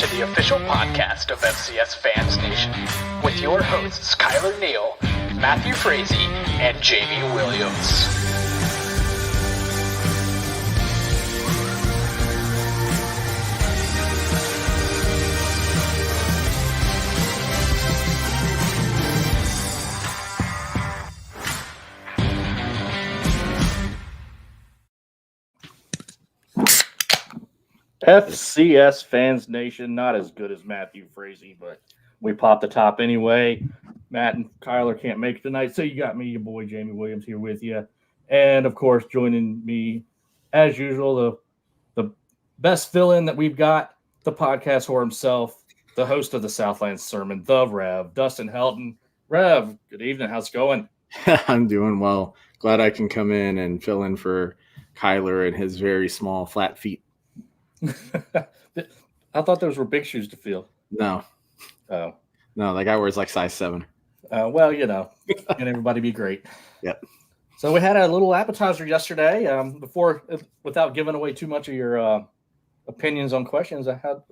to the official podcast of FCS Fans Nation with your hosts Kyler Neal, Matthew Frazee, and Jamie Williams. FCS Fans Nation, not as good as Matthew Frazee, but we popped the top anyway. Matt and Kyler can't make it tonight, so you got me, your boy Jamie Williams, here with you. And, of course, joining me, as usual, the best fill-in that we've got, the podcast whore himself, the host of the Southland Sermon, the Rev, Dustin Helton. Rev, good evening. How's it going? I'm doing well. Glad I can come in and fill in for Kyler and his very small, flat feet. I thought those were big shoes to fill. No. Oh. No, that guy wears like size 7. Well, you know, and everybody be great. Yep. So we had a little appetizer yesterday. Without giving away too much of your opinions on questions, how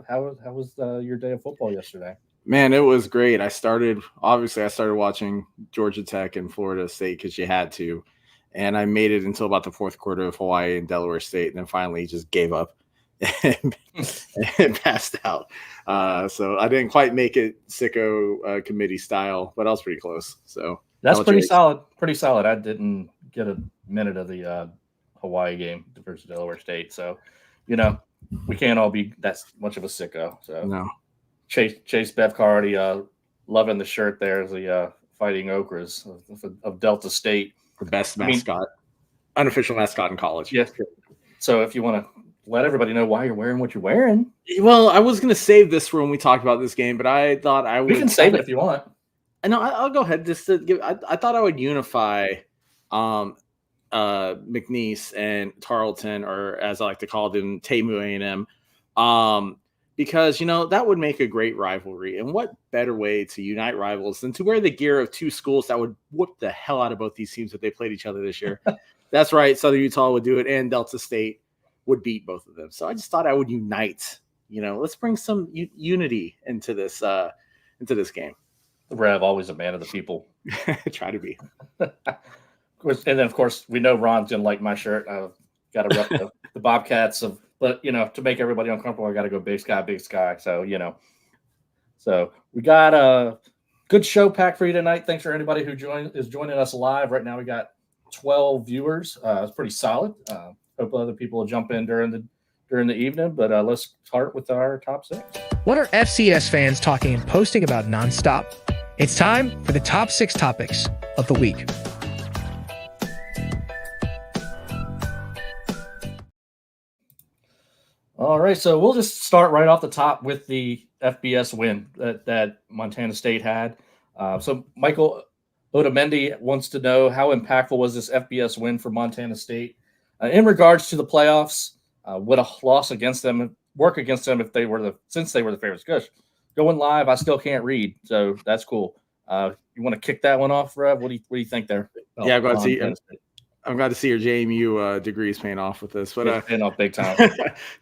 was your day of football yesterday? Man, it was great. I started watching Georgia Tech and Florida State because you had to. And I made it until about the fourth quarter of Hawaii and Delaware State, and then finally just gave up. and passed out. So I didn't quite make it sicko committee style, but I was pretty close. So that's pretty solid. Pretty solid. I didn't get a minute of the Hawaii game versus Delaware State. So, you know, we can't all be that much of a sicko. So no. Chase Bevcardi loving the shirt there as the Fighting Okras of Delta State. The best mascot, unofficial mascot in college. Yes. So if you want to let everybody know why you're wearing what you're wearing. Well, I was going to save this for when we talked about this game, but I thought I would. We can save it if you want. No, I'll go ahead. Just to give, I thought I would unify McNeese and Tarleton, or as I like to call them, FAMU A&M, because, you know, that would make a great rivalry. And what better way to unite rivals than to wear the gear of two schools that would whoop the hell out of both these teams if they played each other this year. That's right. Southern Utah would do it, and Delta State would beat both of them. So I just thought I would unite. You know, let's bring some unity into this game. Rev, always a man of the people. Try to be. And then, of course, we know Ron's gonna like my shirt. I've got to rep the Bobcats but you know, to make everybody uncomfortable, I got to go Big Sky. So you know, so we got a good show packed for you tonight. Thanks for anybody who is joining us live right now. We got 12 viewers. It's pretty solid. Hope other people will jump in during the evening, but let's start with our top 6. What are FCS fans talking and posting about nonstop? It's time for the top 6 topics of the week. All right, so we'll just start right off the top with the FBS win that Montana State had. So Michael Otamendi wants to know, how impactful was this FBS win for Montana State? In regards to the playoffs, would a loss against them work against them since they were the favorites? Gosh, going live, I still can't read, so that's cool. You want to kick that one off, Rev? What do you think there? Yeah, I'm glad to see your JMU degrees paying off with this, but paying off big time.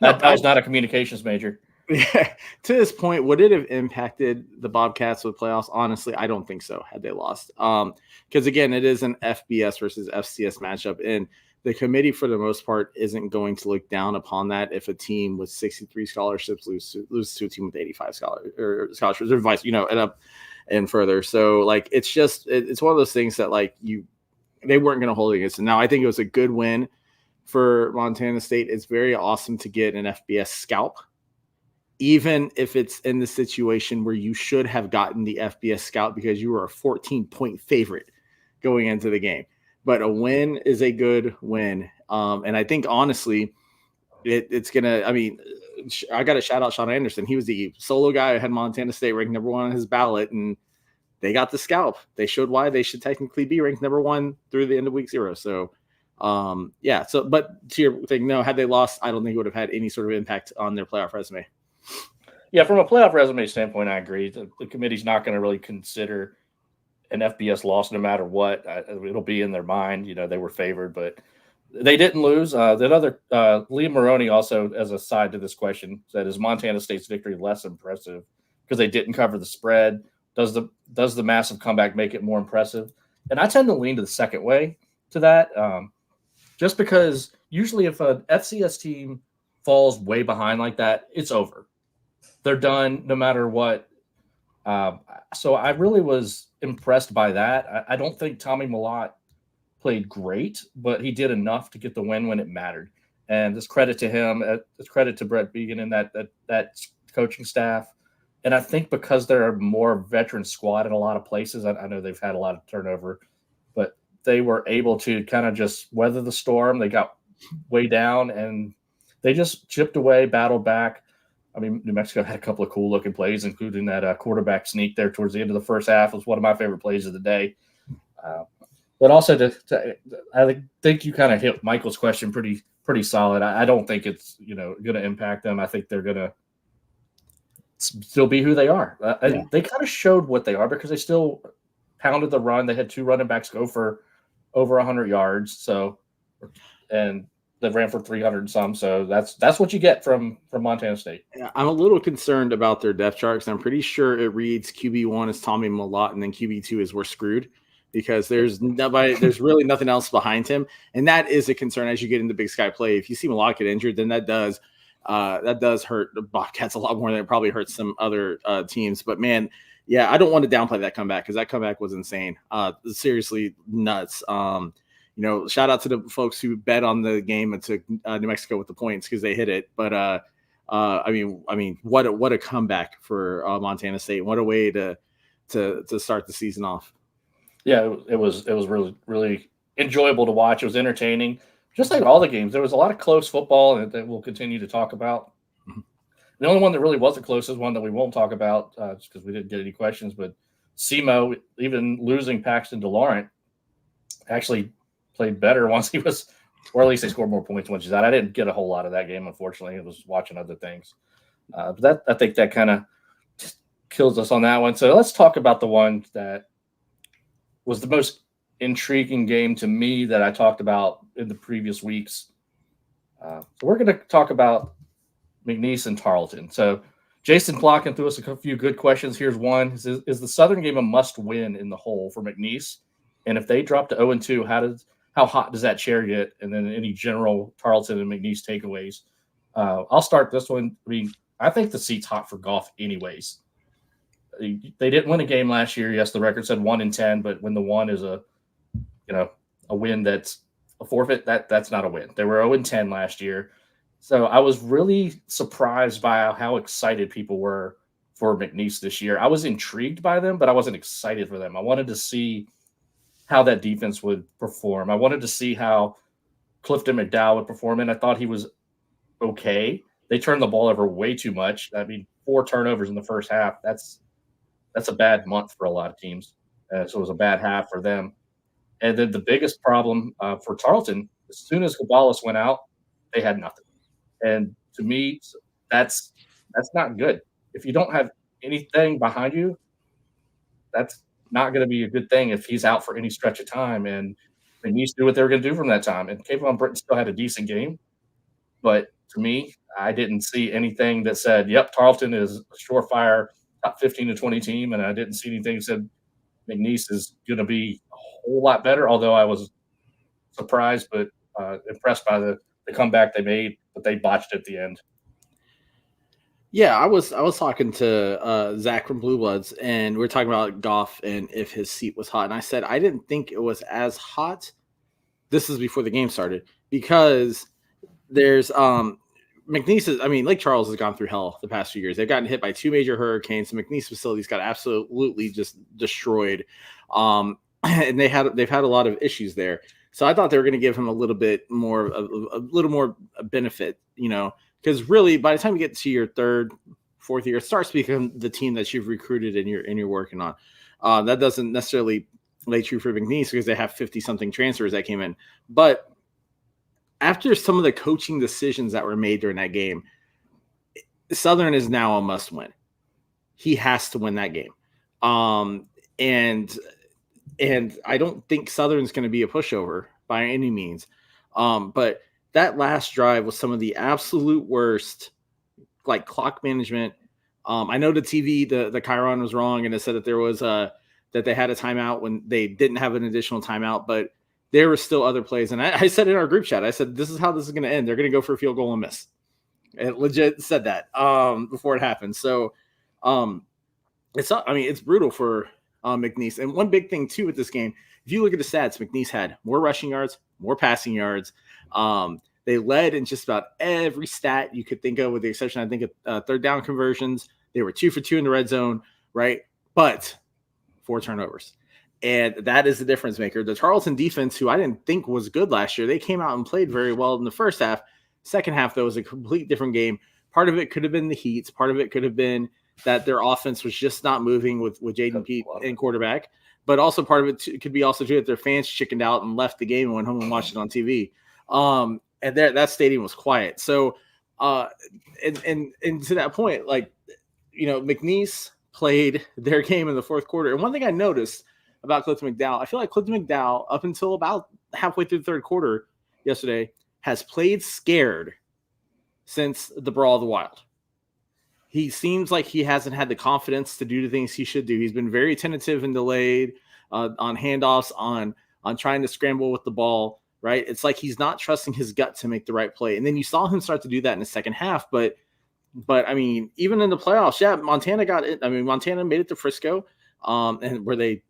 I was not a communications major. Yeah, to this point, would it have impacted the Bobcats with playoffs? Honestly, I don't think so. Had they lost, because again, it is an FBS versus FCS matchup, and the committee, for the most part, isn't going to look down upon that if a team with 63 scholarships loses to a team with 85 scholarships, or vice, you know, and further. So, like, it's one of those things that, like, they weren't going to hold it against it. Now, I think it was a good win for Montana State. It's very awesome to get an FBS scalp, even if it's in the situation where you should have gotten the FBS scalp because you were a 14-point favorite going into the game. But a win is a good win. And I think, honestly, it's going to – I mean, I got to shout out Sean Anderson. He was the solo guy who had Montana State ranked number 1 on his ballot, and they got the scalp. They showed why they should technically be ranked number 1 through the end of week 0. So, yeah. So, but to your thing, no, had they lost, I don't think it would have had any sort of impact on their playoff resume. Yeah, from a playoff resume standpoint, I agree. The committee's not going to really consider an FBS loss no matter what. It'll be in their mind. You know, they were favored, but They didn't lose. That other Liam Maroney also, as a side to this question, said, "Is Montana State's victory less impressive because they didn't cover the spread? Does the massive comeback make it more impressive?" And I tend to lean to the second way to that, just because usually if an FCS team falls way behind like that, it's over. They're done no matter what. So I really was impressed by that. I don't think Tommy Mellott played great, but he did enough to get the win when it mattered. And it's credit to him. It's credit to Brett Began and that coaching staff. And I think because they're a more veteran squad in a lot of places, I know they've had a lot of turnover, but they were able to kind of just weather the storm. They got way down and they just chipped away, battled back. I mean, New Mexico had a couple of cool looking plays, including that quarterback sneak there towards the end of the first half. It was one of my favorite plays of the day. But also, I think you kind of hit Michael's question pretty solid. I don't think it's going to impact them. I think they're going to still be who they are. They kind of showed what they are because they still pounded the run. They had 2 running backs go for over 100 yards. And they ran for 300 and some. So that's what you get from Montana State. Yeah, I'm a little concerned about their depth chart because I'm pretty sure it reads QB1 is Tommy Mellott and then QB2 is we're screwed. Because there's really nothing else behind him. And that is a concern as you get into Big Sky play. If you see Mellott get injured, then that does hurt the Bobcats a lot more than it probably hurts some other teams. But man, yeah, I don't want to downplay that comeback because that comeback was insane. Seriously nuts. Shout out to the folks who bet on the game and took New Mexico with the points because they hit it. But I mean, what a comeback for Montana State. What a way to start the season off. Yeah, it was really, really enjoyable to watch. It was entertaining, just like all the games. There was a lot of close football that we'll continue to talk about. Mm-hmm. The only one that really wasn't close is one that we won't talk about just because we didn't get any questions. But SEMO, even losing Paxton DeLaurent, actually played better once he was, or at least they scored more points once he's out. I didn't get a whole lot of that game, unfortunately. I was watching other things. But I think that kind of kills us on that one. So let's talk about the one that was the most intriguing game to me that I talked about in the previous weeks. So we're going to talk about McNeese and Tarleton. So Jason Plotkin threw us a few good questions. Here's one. Is the Southern game a must-win in the whole for McNeese? And if they drop to 0-2, how hot does that chair get? And then any general Tarleton and McNeese takeaways. I'll start this one. I mean, I think the seat's hot for golf anyways. They didn't win a game last year. Yes, the record said 1-10, but when the one is a win that's a forfeit, that's not a win. They were 0-10 last year. So I was really surprised by how excited people were for McNeese this year. I was intrigued by them, but I wasn't excited for them. I wanted to see how that defense would perform. I wanted to see how Clifton McDowell would perform, and I thought he was okay. They turned the ball over way too much. I mean, 4 turnovers in the first half. That's a bad month for a lot of teams. So it was a bad half for them. And then the biggest problem for Tarleton, as soon as Cabalas went out, they had nothing. And to me, that's not good. If you don't have anything behind you, that's not going to be a good thing if he's out for any stretch of time. And they need to do what they were going to do from that time. And Kayvon Britton still had a decent game. But to me, I didn't see anything that said, yep, Tarleton is a surefire top 15 to 20 team. And I didn't see anything that said McNeese is going to be a whole lot better, although I was surprised but impressed by the comeback they made, but they botched at the end. Yeah, I was talking to Zach from Blue Bloods, and we were talking about Goff and if his seat was hot. And I said I didn't think it was as hot. This is before the game started because there's McNeese. I mean, Lake Charles has gone through hell the past few years. They've gotten hit by 2 major hurricanes. The McNeese facilities got absolutely just destroyed, and they've had a lot of issues there. So I thought they were going to give him a little more benefit, because really by the time you get to your 3rd, 4th year, it starts to become the team that you've recruited and you're working on. That doesn't necessarily lay true for McNeese because they have 50-something transfers that came in. But after some of the coaching decisions that were made during that game, Southern is now a must-win. He has to win that game. And I don't think Southern's going to be a pushover by any means. But that last drive was some of the absolute worst, like clock management. I know the TV, the Chiron was wrong, and it said that there was that they had a timeout when they didn't have an additional timeout, but there were still other plays. And I said in our group chat, I said, this is how this is going to end. They're going to go for a field goal and miss. It legit said that before it happened. So it's brutal for McNeese. And one big thing too with this game, if you look at the stats, McNeese had more rushing yards, more passing yards. They led in just about every stat you could think of, with the exception, I think, of third down conversions. They were 2 for 2 in the red zone, right? But 4 turnovers. And that is the difference maker. The Tarleton defense, who I didn't think was good last year, they came out and played very well in the first half. Second half, though, was a complete different game. Part of it could have been the heat. Part of it could have been that their offense was just not moving with Jaden Pete in quarterback. But also part of it could be also too that their fans chickened out and left the game and went home and watched it on TV. And that stadium was quiet. So, and to that point, like, McNeese played their game in the fourth quarter. And one thing I noticed about Clifton McDowell, I feel like Clifton McDowell, up until about halfway through the third quarter yesterday, has played scared since the Brawl of the Wild. He seems like he hasn't had the confidence to do the things he should do. He's been very tentative and delayed on handoffs, on trying to scramble with the ball, right? It's like he's not trusting his gut to make the right play. And then you saw him start to do that in the second half. But I mean, even in the playoffs, yeah, Montana got it. I mean, Montana made it to Frisco, and where they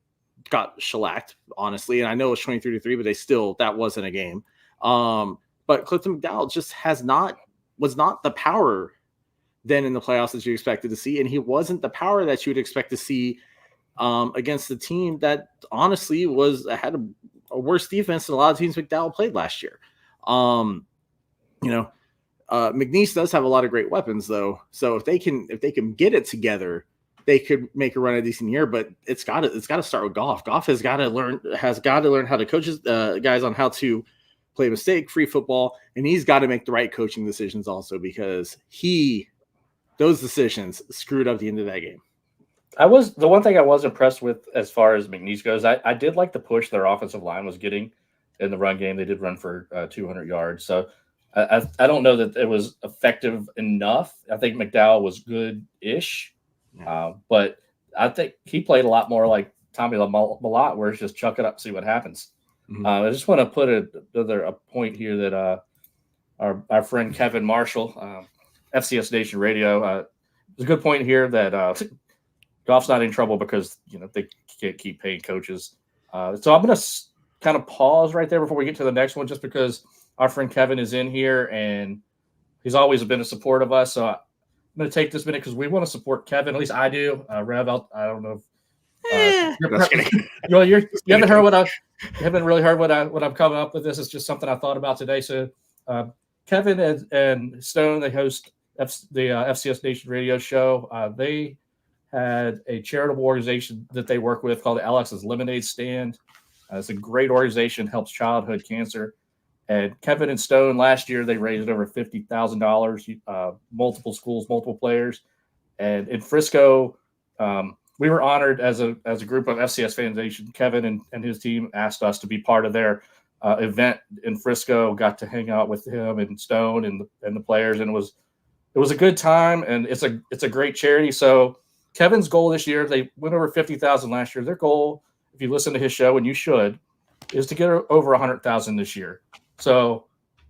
got shellacked, honestly. And I know it was 23-3, but that wasn't a game. But Clifton McDowell just was not the power then in the playoffs that you expected to see. And he wasn't the power that you would expect to see against the team that honestly had a worse defense than a lot of teams McDowell played last year. McNeese does have a lot of great weapons, though. So if they can get it together, they could make a run a decent year. But it's got to start with Goff. Goff has got to learn how to coach his guys on how to play mistake-free football, and he's got to make the right coaching decisions also, because those decisions screwed up the end of that game. The one thing I was impressed with as far as McNeese goes, I did like the push their offensive line was getting in the run game. They did run for 200 yards. So I don't know that it was effective enough. I think McDowell was good-ish, but I think he played a lot more like Tommy Malott, where it's just chuck it up, see what happens. Mm-hmm. I just want to put a point here that our friend Kevin Marshall, FCS Nation Radio, there's a good point here that Goff's not in trouble because they can't keep paying coaches. So I'm going to kind of pause right there before we get to the next one, just because our friend Kevin is in here and he's always been a support of us. So I'm going to take this minute because we want to support Kevin. At least I do. Rev, I don't know. You haven't heard you haven't really heard what I'm coming up with. This is just something I thought about today. So Kevin and Stone, they host the FCS Nation radio show. They had a charitable organization that they work with called the Alex's Lemonade Stand. It's a great organization, helps childhood cancer. And Kevin and Stone, last year, they raised over $50,000, multiple schools, multiple players. And in Frisco, we were honored as a group of FCS Fans Nation. Kevin and his team asked us to be part of their event in Frisco. Got to hang out with him and Stone and the players, and it was a good time. And it's a great charity. So Kevin's goal this year, they went over 50,000 last year. Their goal, if you listen to his show, and you should, is to get over 100,000 this year. So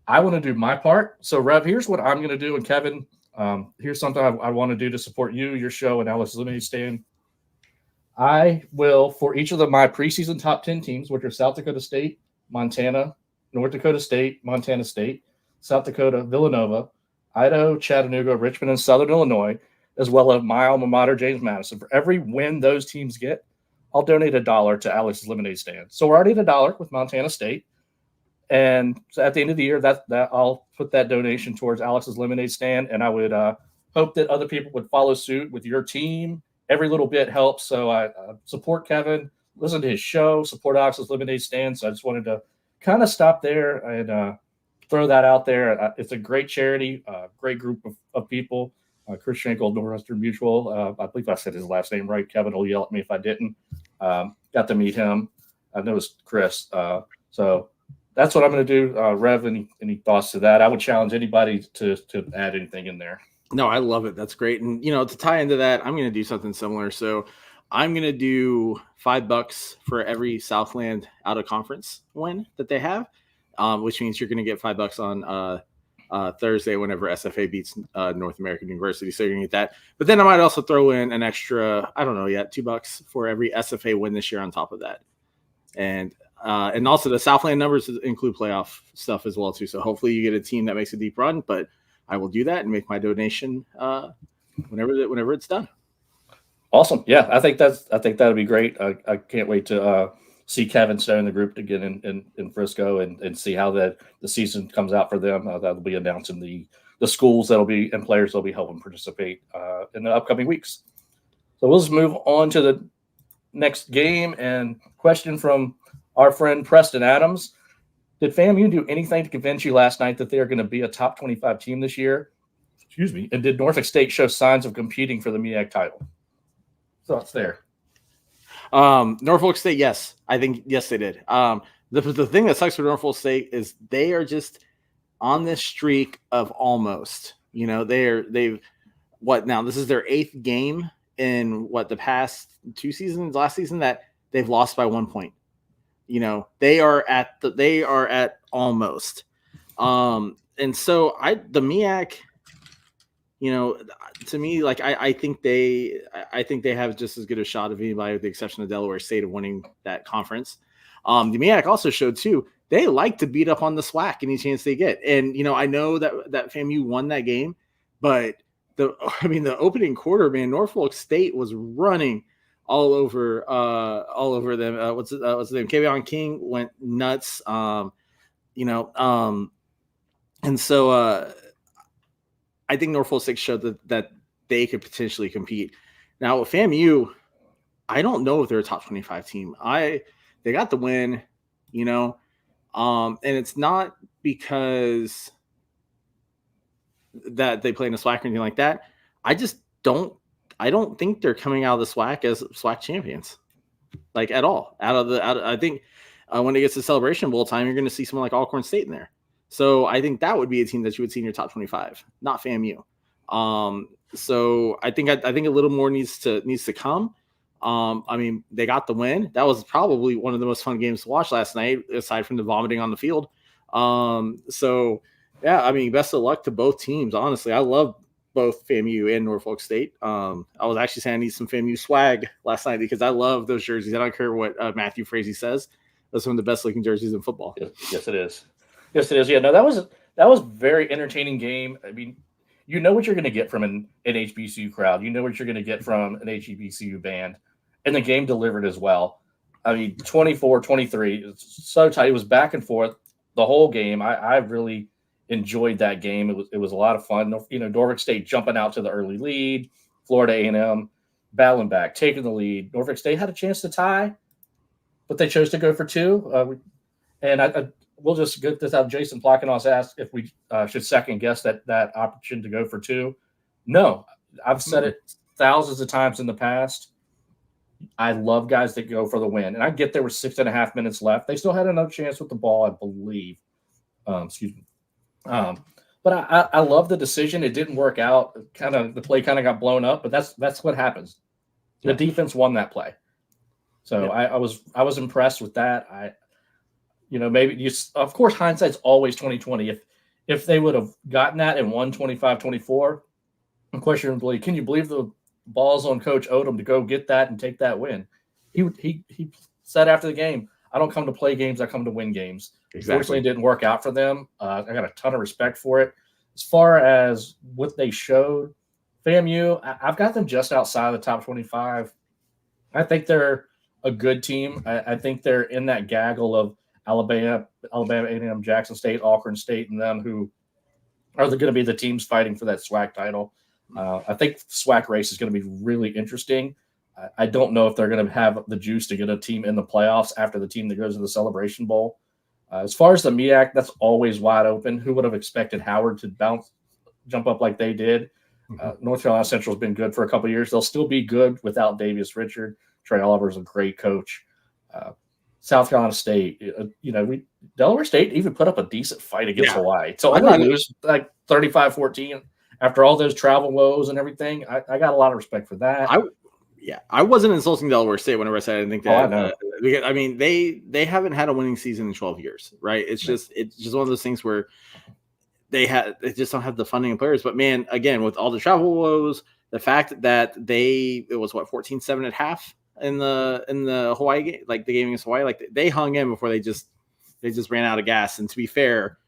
I want to do my part. So Rev, here's what I'm going to do, and Kevin, here's something I want to do to support you, your show, and Alex's Lemonade Stand. I will, for each of my preseason top 10 teams, which are South Dakota State, Montana, North Dakota State, Montana State, South Dakota, Villanova, Idaho, Chattanooga, Richmond, and Southern Illinois, as well as my alma mater, James Madison. For every win those teams get, I'll donate $1 to Alex's Lemonade Stand. So we're already at $1 with Montana State. And so at the end of the year, that I'll put that donation towards Alex's Lemonade Stand. And I would hope that other people would follow suit with your team. Every little bit helps. So I support Kevin, listen to his show, support Alex's Lemonade Stand. So I just wanted to kind of stop there and throw that out there. It's a great charity, great group of people. Chris Schenkel, Northwestern Mutual. I believe I said his last name right. Kevin will yell at me if I didn't. Got to meet him. I know it's Chris. So that's what I'm going to do. Rev, any thoughts to that? I would challenge anybody to add anything in there. No, I love it. That's great. And, to tie into that, I'm going to do something similar. So I'm going to do $5 for every Southland out of conference win that they have, which means you're going to get $5 on Thursday whenever SFA beats North American University. So you're going to get that. But then I might also throw in an extra, I don't know yet, $2 for every SFA win this year on top of that. And also the Southland numbers include playoff stuff as well too. So hopefully you get a team that makes a deep run, but I will do that and make my donation whenever it's done. Awesome. Yeah, I think that'd be great. I can't wait to see Kevin Stone in the group again in Frisco and see how the season comes out for them. That'll be announcing the schools that'll be and players that'll be helping participate in the upcoming weeks. So we'll just move on to the next game and question from our friend Preston Adams. Did FAMU do anything to convince you last night that they are going to be a top 25 team this year? Excuse me. And did Norfolk State show signs of competing for the MEAC title? Thoughts there? Norfolk State, yes. I think, yes, they did. The thing that sucks for Norfolk State is they are just on this streak of almost. Now this is their 8th game in the past 2 seasons, last season, that they've lost by 1 point. They are at almost. And so the MEAC, to me, I think they have just as good a shot of anybody, with the exception of Delaware State, of winning that conference. The MEAC also showed too, they like to beat up on the SWAC any chance they get. And I know that FAMU won that game, but the opening quarter, man, Norfolk State was running all over them. What's his name? Kavion King went nuts. And so I think Norfolk State showed that they could potentially compete. Now with FAMU, I don't know if they're a top 25 team. They got the win, and it's not because that they play in a SWAC or anything like that. I don't think they're coming out of the SWAC as SWAC champions, at all. I think when it gets to Celebration Bowl time, you're going to see someone like Alcorn State in there. So I think that would be a team that you would see in your top 25, not FAMU. So I think a little more needs to come. They got the win. That was probably one of the most fun games to watch last night, aside from the vomiting on the field. So yeah, best of luck to both teams. Honestly, I love both FAMU and Norfolk State. I was actually saying I need some FAMU swag last night because I love those jerseys. I don't care what Matthew Frazee says. Those are some of the best looking jerseys in football. Yes, it is. Yes, it is. Yeah, no, that was a very entertaining game. You know what you're going to get from an HBCU crowd. You know what you're going to get from an HBCU band. And the game delivered as well. 24-23. It's so tight. It was back and forth the whole game. I really enjoyed that game. It was a lot of fun. Norfolk State jumping out to the early lead. Florida A&M battling back, taking the lead. Norfolk State had a chance to tie, but they chose to go for 2. We'll just get this out. Jason Plakanos asked if we should second guess that opportunity to go for 2. No, I've said it thousands of times in the past. I love guys that go for the win. And I get there were 6.5 minutes left. They still had another chance with the ball, I believe. Excuse me. But I love the decision. It didn't work out. The play kind of got blown up, but that's what happens. The defense won that play. So I was impressed with that. Maybe of course, hindsight's always 20/20. If they would have gotten that and won 25-24, unquestionably, can you believe the balls on Coach Odom to go get that and take that win? He said after the game, I don't come to play games, I come to win games. Exactly. Unfortunately, it didn't work out for them. I got a ton of respect for it. As far as what they showed, FAMU, I've got them just outside the top 25. I think they're a good team. I think they're in that gaggle of Alabama, A&M, Jackson State, Alcorn State, and them who are going to be the teams fighting for that SWAC title. I think the SWAC race is going to be really interesting. I don't know if they're going to have the juice to get a team in the playoffs after the team that goes to the Celebration Bowl. As far as the MEAC, that's always wide open. Who would have expected Howard to jump up like they did? North Carolina Central has been good for a couple of years. They'll still be good without Davius Richard. Trey Oliver is a great coach. South Carolina State. Delaware State even put up a decent fight against Hawaii. So I only lose like 35-14 after all those travel woes and everything. I got a lot of respect for that. I wasn't insulting Delaware State whenever I said I didn't think that. I know. Because, I mean, they haven't had a winning season in 12 years, right? It's just one of those things where they just don't have the funding and players. But man, again, with all the travel woes, the fact that it was 14-7 at half in the Hawaii game, like the game against Hawaii, like they hung in before they just ran out of gas. And to be fair,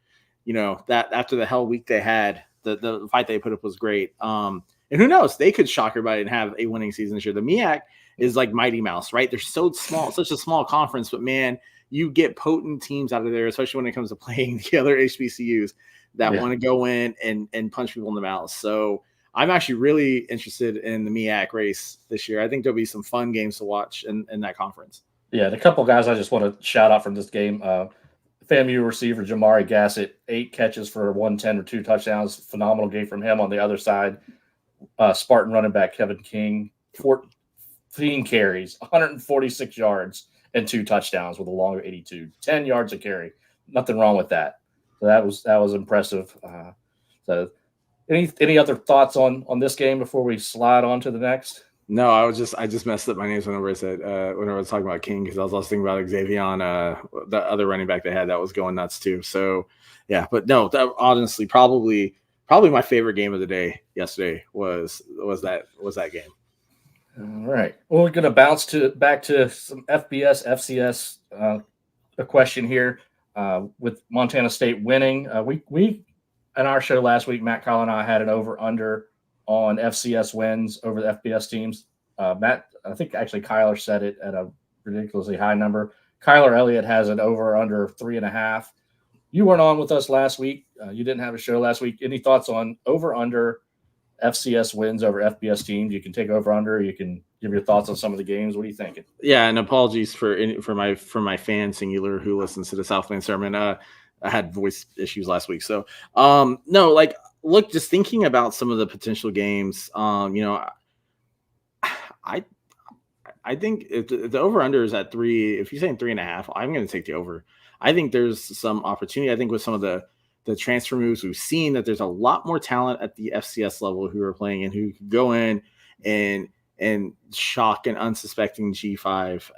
that after the hell week they had, the fight they put up was great. And who knows, they could shock everybody and have a winning season this year. The MEAC is like Mighty Mouse, right? They're so small, such a small conference, but man, you get potent teams out of there, especially when it comes to playing the other HBCUs that want to go in and punch people in the mouth. So I'm actually really interested in the MEAC race this year. I think there'll be some fun games to watch in that conference. Yeah, the couple guys I just want to shout out from this game. FAMU receiver Jamari Gassett, 8 catches for 110 or 2 touchdowns. Phenomenal game from him. On the other side, Spartan running back Kevin King, 14 carries, 146 yards, and 2 touchdowns with a long 82. 10 yards a carry. Nothing wrong with that. So that was impressive. So any other thoughts on this game before we slide on to the next? No, I just messed up my names whenever I was talking about King, because I was also thinking about Xavier, the other running back they had that was going nuts too. So yeah, but no, that honestly probably my favorite game of the day yesterday was that game. All right. Well, we're going to bounce back to some FBS, FCS. A question here with Montana State winning. We in our show last week, Matt, Kyle, and I had an over/under on FCS wins over the FBS teams. Matt, I think actually Kyler said it at a ridiculously high number. Kyler Elliott has an over/under of 3.5. You weren't on with us last week. You didn't have a show last week. Any thoughts on over/under FCS wins over FBS teams? You can take over/under. You can give your thoughts on some of the games. What are you thinking? Yeah, and apologies for my fan singular who listens to the Southland sermon. I had voice issues last week, so no, like look, just thinking about some of the potential games. I think if the over/under is at 3, if you're saying 3.5, I'm going to take the over. I think there's some opportunity. I think with some of the transfer moves we've seen, that there's a lot more talent at the FCS level who are playing and who could go in and shock an unsuspecting G5.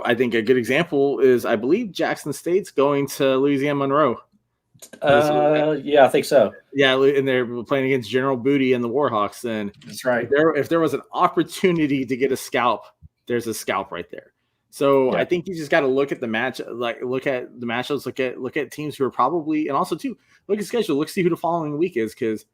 I think a good example is, I believe Jackson State's going to Louisiana Monroe. Yeah, I think so. Yeah, and they're playing against General Booty and the Warhawks. And that's right. If there was an opportunity to get a scalp, there's a scalp right there. So yeah. I think you just got to look at the match, look at the matchups, look at teams who are probably, and also too, look at schedule, see who the following week is, because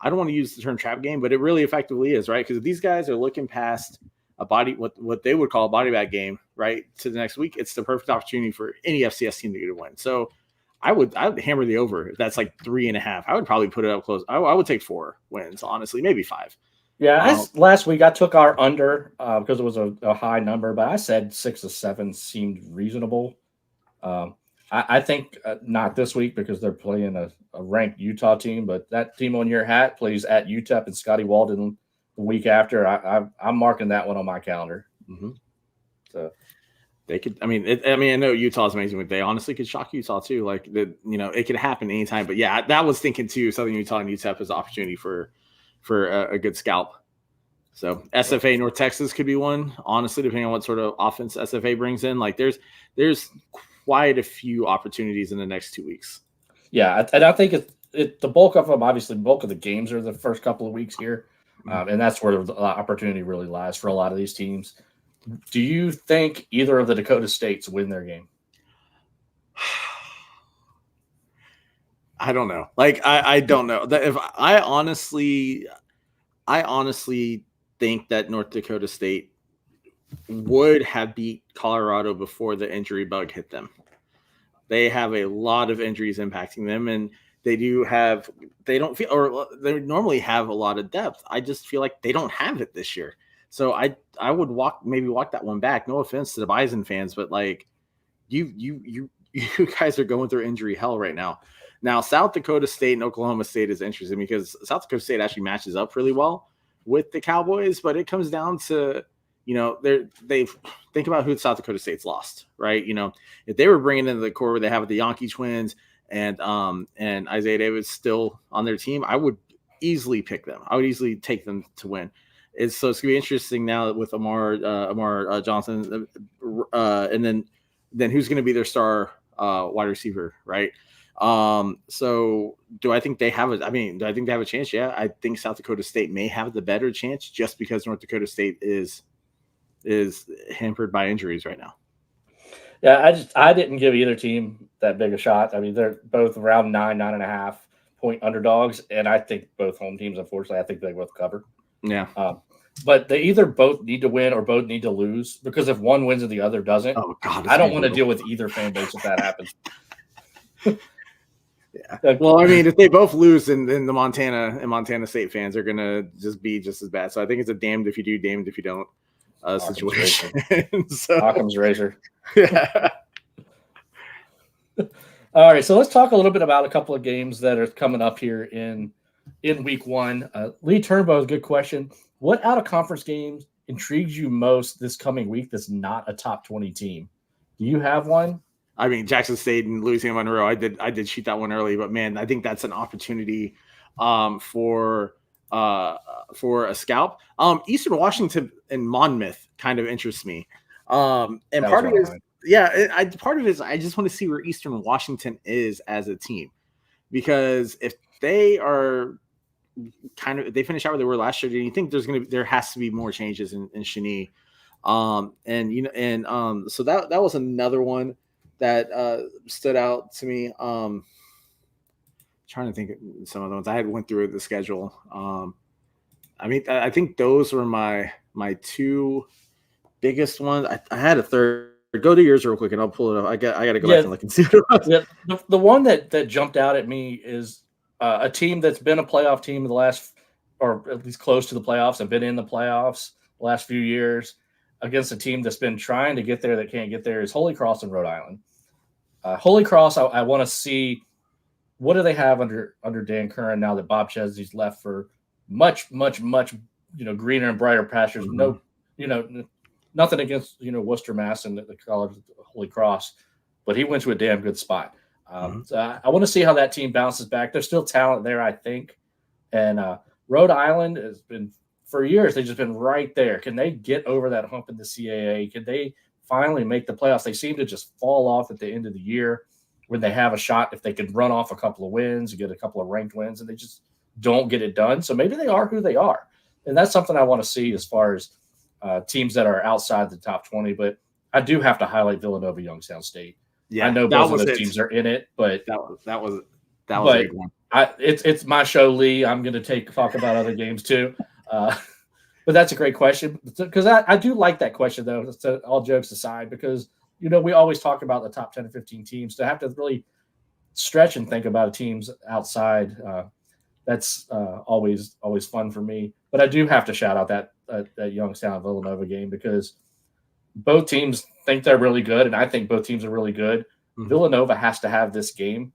I don't want to use the term trap game, but it really effectively is, right? Because these guys are looking past what they would call a body bag game, right, to the next week. It's the perfect opportunity for any FCS team to get a win. So I would hammer the over. If that's like 3.5, I would probably put it up close. I would take 4 wins, honestly, maybe 5. Yeah, last week I took our under because it was a high number, but I said 6 or 7 seemed reasonable. I think not this week because they're playing a ranked Utah team, but that team on your hat plays at UTEP and Scotty Walden the week after. I'm marking that one on my calendar. Mm-hmm. So they could. I know Utah's amazing, but they honestly could shock Utah too. Like it could happen anytime. But yeah, that was thinking too. Southern Utah and UTEP is an opportunity for a good scalp. So SFA North Texas could be one, honestly, depending on what sort of offense SFA brings in. Like there's quite a few opportunities in the next 2 weeks. Yeah, and I think the bulk of them, obviously, bulk of the games are the first couple of weeks here, and that's where the opportunity really lies for a lot of these teams. Do you think either of the Dakota States win their game? I don't know. Like I don't know. If I honestly think that North Dakota State would have beat Colorado before the injury bug hit them. They have a lot of injuries impacting them, and they normally have a lot of depth. I just feel like they don't have it this year. So I would walk that one back. No offense to the Bison fans, but like you guys are going through injury hell right now. Now, South Dakota State and Oklahoma State is interesting because South Dakota State actually matches up really well with the Cowboys, but it comes down to, they think about who South Dakota State's lost, right? If they were bringing in the core where they have the Yankee twins and Isaiah Davis still on their team, I would easily pick them. I would easily take them to win. So it's gonna be interesting now with Amar Johnson, and then who's gonna be their star wide receiver, right? So do I think they have a chance? Yeah, I think South Dakota State may have the better chance just because North Dakota State is hampered by injuries right now. Yeah, I didn't give either team that big a shot. I mean, they're both around 9.5 point underdogs, and I think both home teams, unfortunately, I think they both cover. Yeah. But they either both need to win or both need to lose, because if one wins and the other doesn't, oh God, I don't want to deal with either fan base if that happens. Yeah. Well, I mean, if they both lose, then the Montana State fans are gonna be just as bad. So I think it's a damned if you do, damned if you don't situation. So, Occam's razor. Yeah. All right, so let's talk a little bit about a couple of games that are coming up here in week one. Lee Turnbow, good question. What out of conference games intrigues you most this coming week that's not a top 20 team? Do you have one? I mean, Jackson State and Louisiana Monroe. I did shoot that one early, but man, I think that's an opportunity for a scalp. Eastern Washington and Monmouth kind of interests me. And part of it is, part of it is I just want to see where Eastern Washington is as a team, because if they are if they finish out where they were last year, do you think there has to be more changes in Cheney? So that was another one that stood out to me. Trying to think of some of the ones I had went through the schedule. I mean, I think those were my two biggest ones. I had a third. Go to yours real quick, and I'll pull it up. I got to go back and look and see what it was. Yeah, the one that jumped out at me is a team that's been a playoff team in the last, or at least close to the playoffs, and been in the playoffs the last few years, against a team that's been trying to get there that can't get there, is Holy Cross in Rhode Island. Holy Cross, I want to see what do they have under Dan Curran now that Bob Chesney's left for much greener and brighter pastures. Mm-hmm. Nothing against Worcester, Mass, and the College of Holy Cross, but he went to a damn good spot. So I want to see how that team bounces back. There's still talent there, I think, and Rhode Island has been for years. They've just been right there. Can they get over that hump in the CAA? Can they finally make the playoffs? They seem to just fall off at the end of the year when they have a shot. If they could run off a couple of wins, get a couple of ranked wins, and they just don't get it done. So maybe they are who they are, and that's something I want to see as far as teams that are outside the top 20. But I do have to highlight Villanova Youngstown State. Yeah, I know both of those teams are in it, but that was a big one. It's my show, Lee. I'm going to talk about other games too. But that's a great question, because I do like that question, though, all jokes aside, because we always talk about the top 10 to 15 teams. To have to really stretch and think about teams outside, that's always fun for me. But I do have to shout out that Youngstown Villanova game, because both teams think they're really good, and I think both teams are really good. Mm-hmm. Villanova has to have this game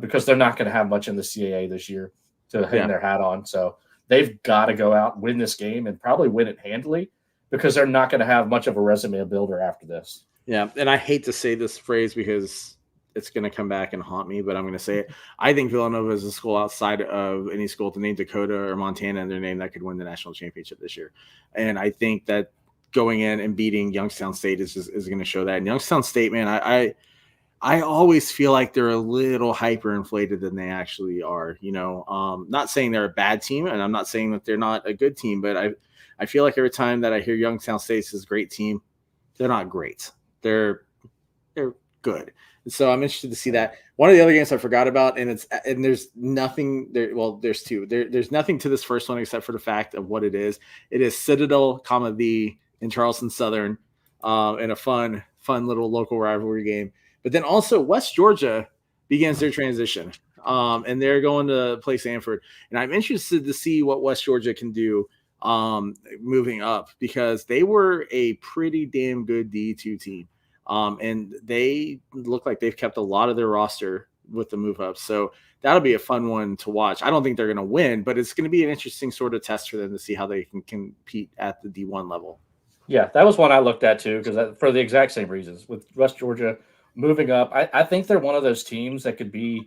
because they're not going to have much in the CAA this year to hang their hat on. So they've got to go out, win this game, and probably win it handily, because they're not going to have much of a resume builder after this. Yeah, and I hate to say this phrase because it's going to come back and haunt me, but I'm going to say it. I think Villanova is a school outside of any school with the name Dakota or Montana in their name that could win the national championship this year. And I think that going in and beating Youngstown State is going to show that. And Youngstown State, man, I always feel like they're a little hyperinflated than they actually are. Not saying they're a bad team, and I'm not saying that they're not a good team, but I feel like every time that I hear Youngstown State is a great team, they're not great. They're good. And so I'm interested to see that. One of the other games I forgot about, and there's nothing there. Well, there's two. There's nothing to this first one except for the fact of what it is. It is Citadel, the in Charleston Southern, in a fun little local rivalry game. But then also West Georgia begins their transition, and they're going to play Sanford. And I'm interested to see what West Georgia can do moving up, because they were a pretty damn good D2 team. And they look like they've kept a lot of their roster with the move up. So that'll be a fun one to watch. I don't think they're going to win, but it's going to be an interesting sort of test for them to see how they can compete at the D1 level. Yeah, that was one I looked at too, because for the exact same reasons. With West Georgia moving up, I think they're one of those teams that could be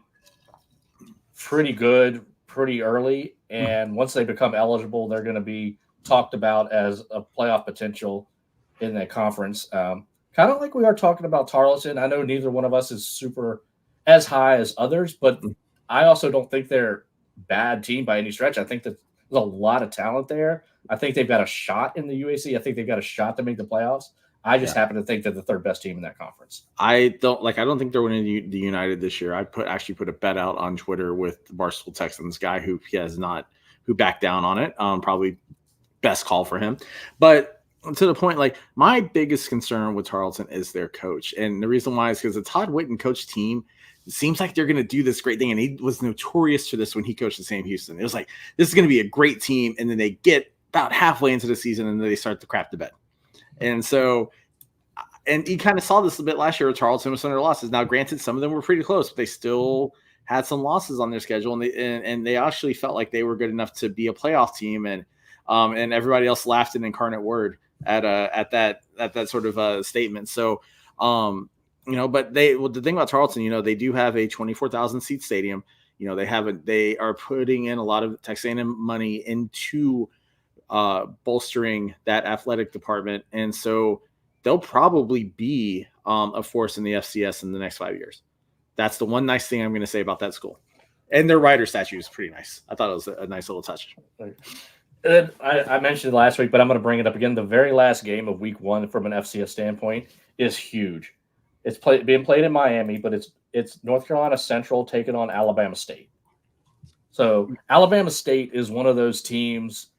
pretty good pretty early. And once they become eligible, they're going to be talked about as a playoff potential in that conference. Kind of like we are talking about Tarleton. I know neither one of us is super as high as others, but I also don't think they're a bad team by any stretch. I think that there's a lot of talent there. I think they've got a shot in the UAC. I think they've got a shot to make the playoffs. I just happen to think they're the third best team in that conference. I don't think they're winning the United this year. I actually put a bet out on Twitter with the Barstool Texans guy who backed down on it. Probably best call for him. But to the point, like, my biggest concern with Tarleton is their coach. And the reason why is because the Todd Whitten coach team, it seems like they're going to do this great thing. And he was notorious for this when he coached the Sam Houston. It was like, this is going to be a great team. And then they get about halfway into the season and then they start to crap the bed. And so, and you kind of saw this a bit last year with Tarleton with some of their losses. Now, granted, some of them were pretty close, but they still had some losses on their schedule. And they actually felt like they were good enough to be a playoff team. And everybody else laughed an incarnate word at that sort of statement. So, but the thing about Tarleton, they do have a 24,000 seat stadium. They are putting in a lot of Texas A&M money into bolstering that athletic department. And so they'll probably be a force in the FCS in the next 5 years. That's the one nice thing I'm going to say about that school. And their rider statue is pretty nice. I thought it was a nice little touch. I mentioned it last week, but I'm going to bring it up again. The very last game of week 1 from an FCS standpoint is huge. It's being played in Miami, but it's North Carolina Central taking on Alabama State. So Alabama State is one of those teams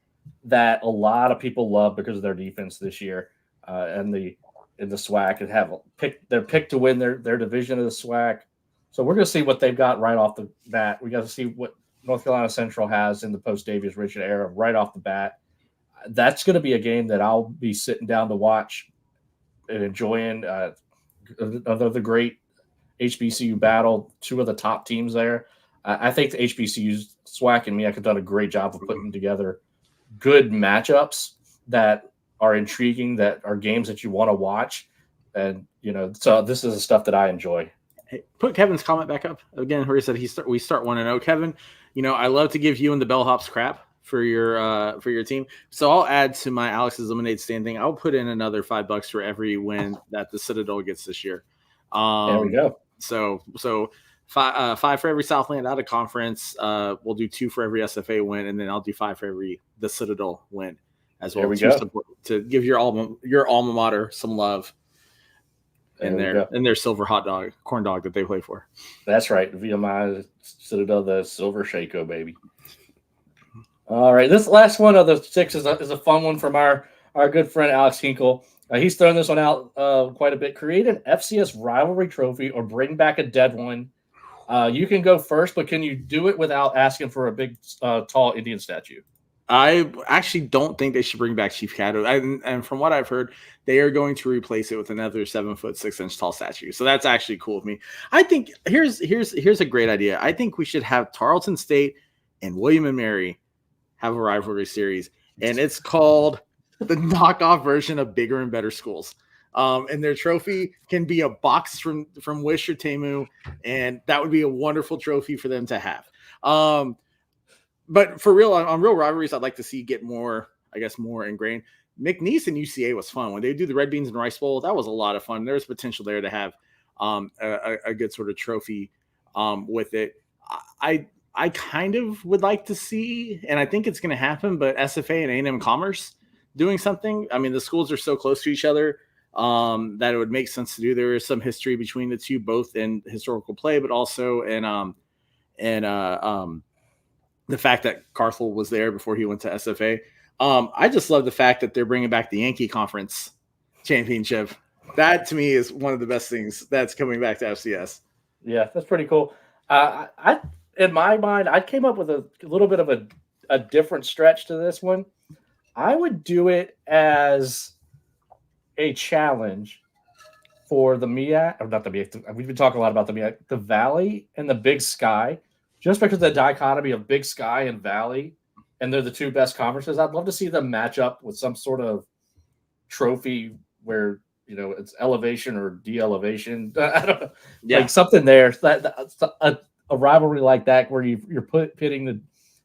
that a lot of people love because of their defense this year, and in the SWAC, and they're picked to win their division of the SWAC. So we're going to see what they've got right off the bat. We got to see what North Carolina Central has in the post-Davies Richard era right off the bat. That's going to be a game that I'll be sitting down to watch and enjoying. Another great HBCU battle, 2 of the top teams there. I think the HBCUs, SWAC and MEAC, have done a great job of putting together good matchups that are intriguing, that are games that you want to watch. And, so this is the stuff that I enjoy. Hey, put Kevin's comment back up again, where he said we start 1-0. Kevin, I love to give you and the bellhops crap for your team. So I'll add to my Alex's Lemonade stand thing. I'll put in another $5 for every win that the Citadel gets this year. There we go. So 5 for every Southland out of conference. We'll do 2 for every SFA win, and then I'll do 5 for every the Citadel win as well. There we go. To give your alma mater some love. And their silver corn dog that they play for. That's right. VMI Citadel, the silver Shaco, baby. All right. This last one of the 6 is a fun one from our good friend Alex Hinkle. He's thrown this one out quite a bit. Create an FCS rivalry trophy or bring back a dead one. You can go first, but can you do it without asking for a big, tall Indian statue? I actually don't think they should bring back Chief Caddo. And from what I've heard, they are going to replace it with another 7'6" tall statue. So that's actually cool with me. I think here's a great idea. I think we should have Tarleton State and William and Mary have a rivalry series, and it's called the knockoff version of Bigger and Better Schools. And their trophy can be a box from Wish or Temu, and that would be a wonderful trophy for them to have. But for real, on real rivalries, I'd like to see get more ingrained. McNeese and UCA was fun. When they do the Red Beans and Rice Bowl, that was a lot of fun. There's potential there to have a good sort of trophy with it. I kind of would like to see, and I think it's going to happen, but SFA and A&M Commerce doing something. I mean, the schools are so close to each other that it would make sense to do. There is some history between the two, both in historical play, but also in the fact that Carthel was there before he went to SFA. I just love the fact that they're bringing back the Yankee Conference Championship. That, to me, is one of the best things that's coming back to FCS. Yeah, that's pretty cool. In my mind, I came up with a little bit of a different stretch to this one. I would do it as a challenge for the MEAC, or not the MEAC. We've been talking a lot about the MEAC, the Valley and the Big Sky. Just because of the dichotomy of Big Sky and Valley, and they're the 2 best conferences, I'd love to see them match up with some sort of trophy where it's elevation or de-elevation. I don't know, Yeah. something there. A rivalry like that where you're pitting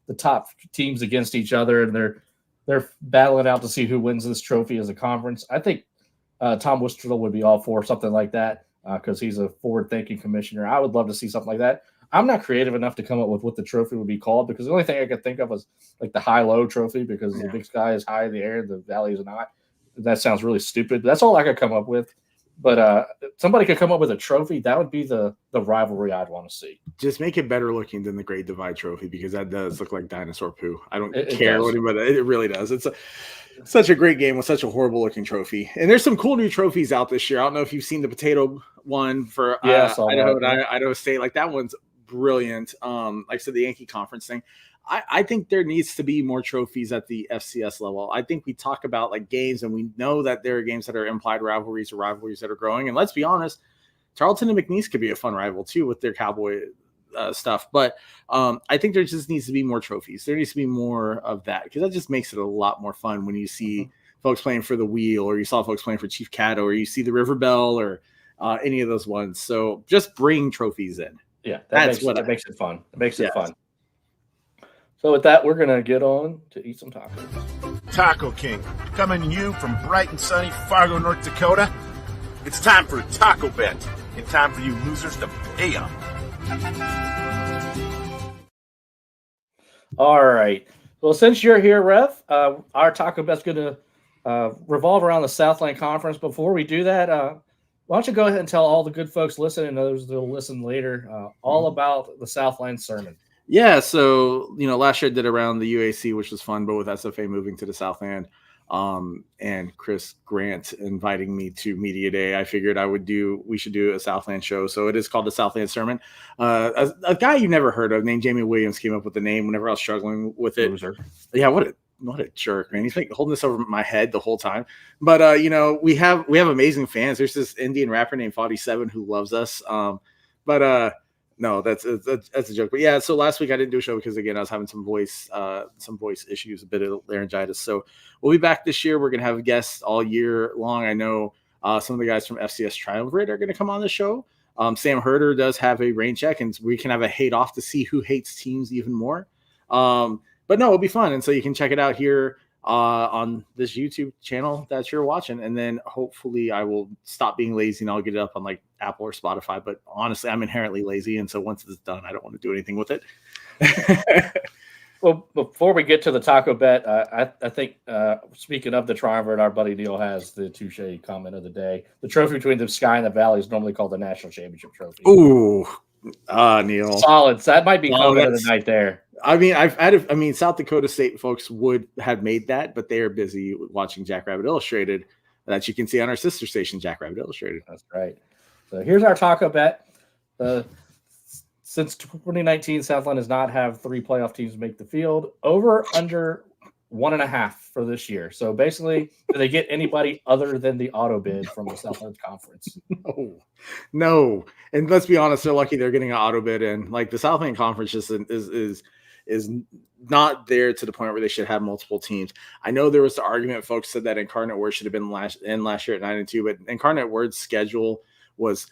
the top teams against each other and they're battling out to see who wins this trophy as a conference. I think Tom Wistrel would be all for something like that because he's a forward-thinking commissioner. I would love to see something like that. I'm not creative enough to come up with what the trophy would be called because the only thing I could think of was like the high-low trophy because the Big Sky is high in the air, the valley is not. That sounds really stupid. That's all I could come up with. But if somebody could come up with a trophy, that would be the rivalry I'd want to see. Just make it better looking than the Great Divide Trophy because that does look like dinosaur poo. I don't It care what it really does. It's such a great game with such a horrible looking trophy. And there's some cool new trophies out this year. I don't know if you've seen the potato one for Idaho State. Like that one's brilliant. Like I said, the Yankee Conference thing. I think there needs to be more trophies at the FCS level. I think we talk about like games and we know that there are games that are implied rivalries or rivalries that are growing. And let's be honest, Tarleton and McNeese could be a fun rival too with their Cowboy stuff. But I think there just needs to be more trophies. There needs to be more of that because that just makes it a lot more fun when you see folks playing for the Wheel or you saw folks playing for Chief Caddo or you see the River Bell or any of those ones. So just bring trophies in. Yeah, that makes it fun. It makes it fun. So with that, we're going to get on to eat some tacos. Taco King, coming to you from bright and sunny Fargo, North Dakota. It's time for a taco bet, and time for you losers to pay up. All right. Well, since you're here, Rev, our taco bet's going to revolve around the Southland Conference. Before we do that, why don't you go ahead and tell all the good folks listening and those that will listen later all about the Southland Sermon. Yeah, so last year I did around the UAC, which was fun, but with SFA moving to the Southland, and Chris Grant inviting me to Media Day, I figured we should do a Southland show. So it is called the Southland Sermon. A guy you never heard of named Jamie Williams came up with the name whenever I was struggling with it. Loser. Yeah, what a jerk, man. He's holding this over my head the whole time. But we have amazing fans. There's this Indian rapper named 47 who loves us. No, that's a joke. But yeah, so last week I didn't do a show because again I was having some voice issues, a bit of laryngitis. So we'll be back this year. We're gonna have guests all year long. I know some of the guys from FCS Triumvirate are gonna come on the show. Sam Herder does have a rain check, and we can have a hate off to see who hates teams even more. But no, it'll be fun, and so you can check it out here on this YouTube channel that you're watching, and then hopefully I will stop being lazy and I'll get it up on like Apple or Spotify. But honestly, I'm inherently lazy, and so once it's done, I don't want to do anything with it. Well, before we get to the taco bet, I think speaking of the triumvirate, our buddy Neil has the touche comment of the day. The trophy between the Sky and the Valley is normally called the National Championship Trophy. Ooh, Neil, solid. So that might be comment of the night there. I mean, South Dakota State folks would have made that, but they are busy watching Jackrabbit Illustrated, that you can see on our sister station, Jackrabbit Illustrated. That's right. So here's our taco bet. Since 2019, Southland does not have 3 playoff teams make the field. Over under 1.5 for this year. So basically, do they get anybody other than the auto bid from the Southland Conference? No. And let's be honest, they're lucky they're getting an auto bid in. Like the Southland Conference just is not there to the point where they should have multiple teams. I know there was the argument, folks said that Incarnate Word should have been last year at 9-2, but Incarnate Word's schedule was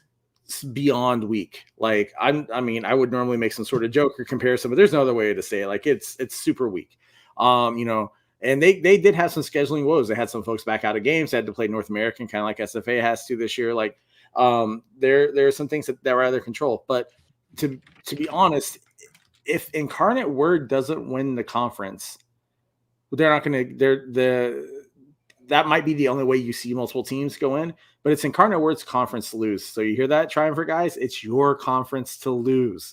beyond weak. Like I would normally make some sort of joke or comparison, but there's no other way to say it. Like it's super weak. And they did have some scheduling woes. They had some folks back out of games. They had to play North American, kind of like SFA has to this year. Like there are some things that were out of their control. But to be honest, if Incarnate Word doesn't win the conference, they're not going to. That might be the only way you see multiple teams go in. But it's Incarnate Word's conference to lose. So you hear that, Triumvirate guys? It's your conference to lose.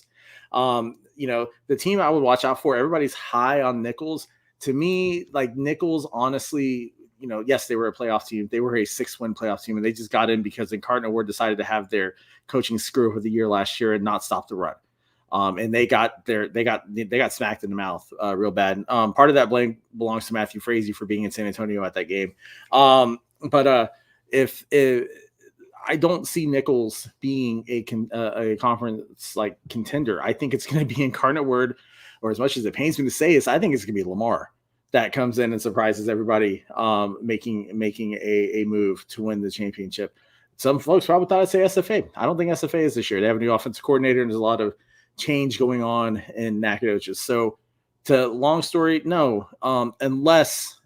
The team I would watch out for. Everybody's high on Nichols. To me, like Nichols, honestly, yes, they were a playoff team. They were a 6-win playoff team, and they just got in because Incarnate Word decided to have their coaching screw up of the year last year and not stop the run. And they got smacked in the mouth real bad. Part of that blame belongs to Matthew Frazee for being in San Antonio at that game. But if I don't see Nichols being a conference like contender, I think it's going to be Incarnate Word, or as much as it pains me to say, I think it's going to be Lamar. that comes in and surprises everybody, making a move to win the championship. Some folks probably thought I'd say SFA. I don't think SFA is this year. They have a new offensive coordinator, and there's a lot of change going on in Nacogdoches. So, long story, no. Unless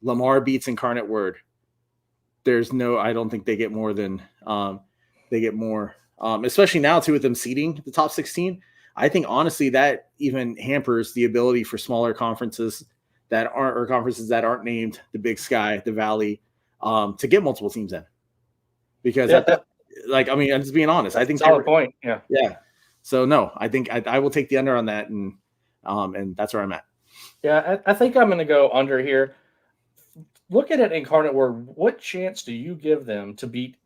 Lamar beats Incarnate Word, I don't think they get more than especially now too with them seeding the top 16. I think honestly that even hampers the ability for smaller conferences that aren't named the Big Sky, the Valley, to get multiple teams in. Because I'm just being honest. I think solid point. Yeah. Yeah. So no, I think I will take the under on that, and that's where I'm at. Yeah, I think I'm going to go under here. Looking at Incarnate Word, what chance do you give them to beat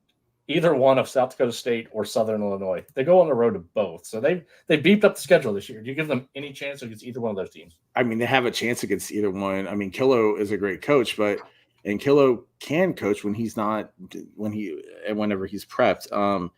either one of South Dakota State or Southern Illinois? They go on the road to both, so they beefed up the schedule this year. Do you give them any chance against either one of those teams? I mean, they have a chance against either one. I mean, Killo is a great coach, and Killo can coach whenever he's prepped.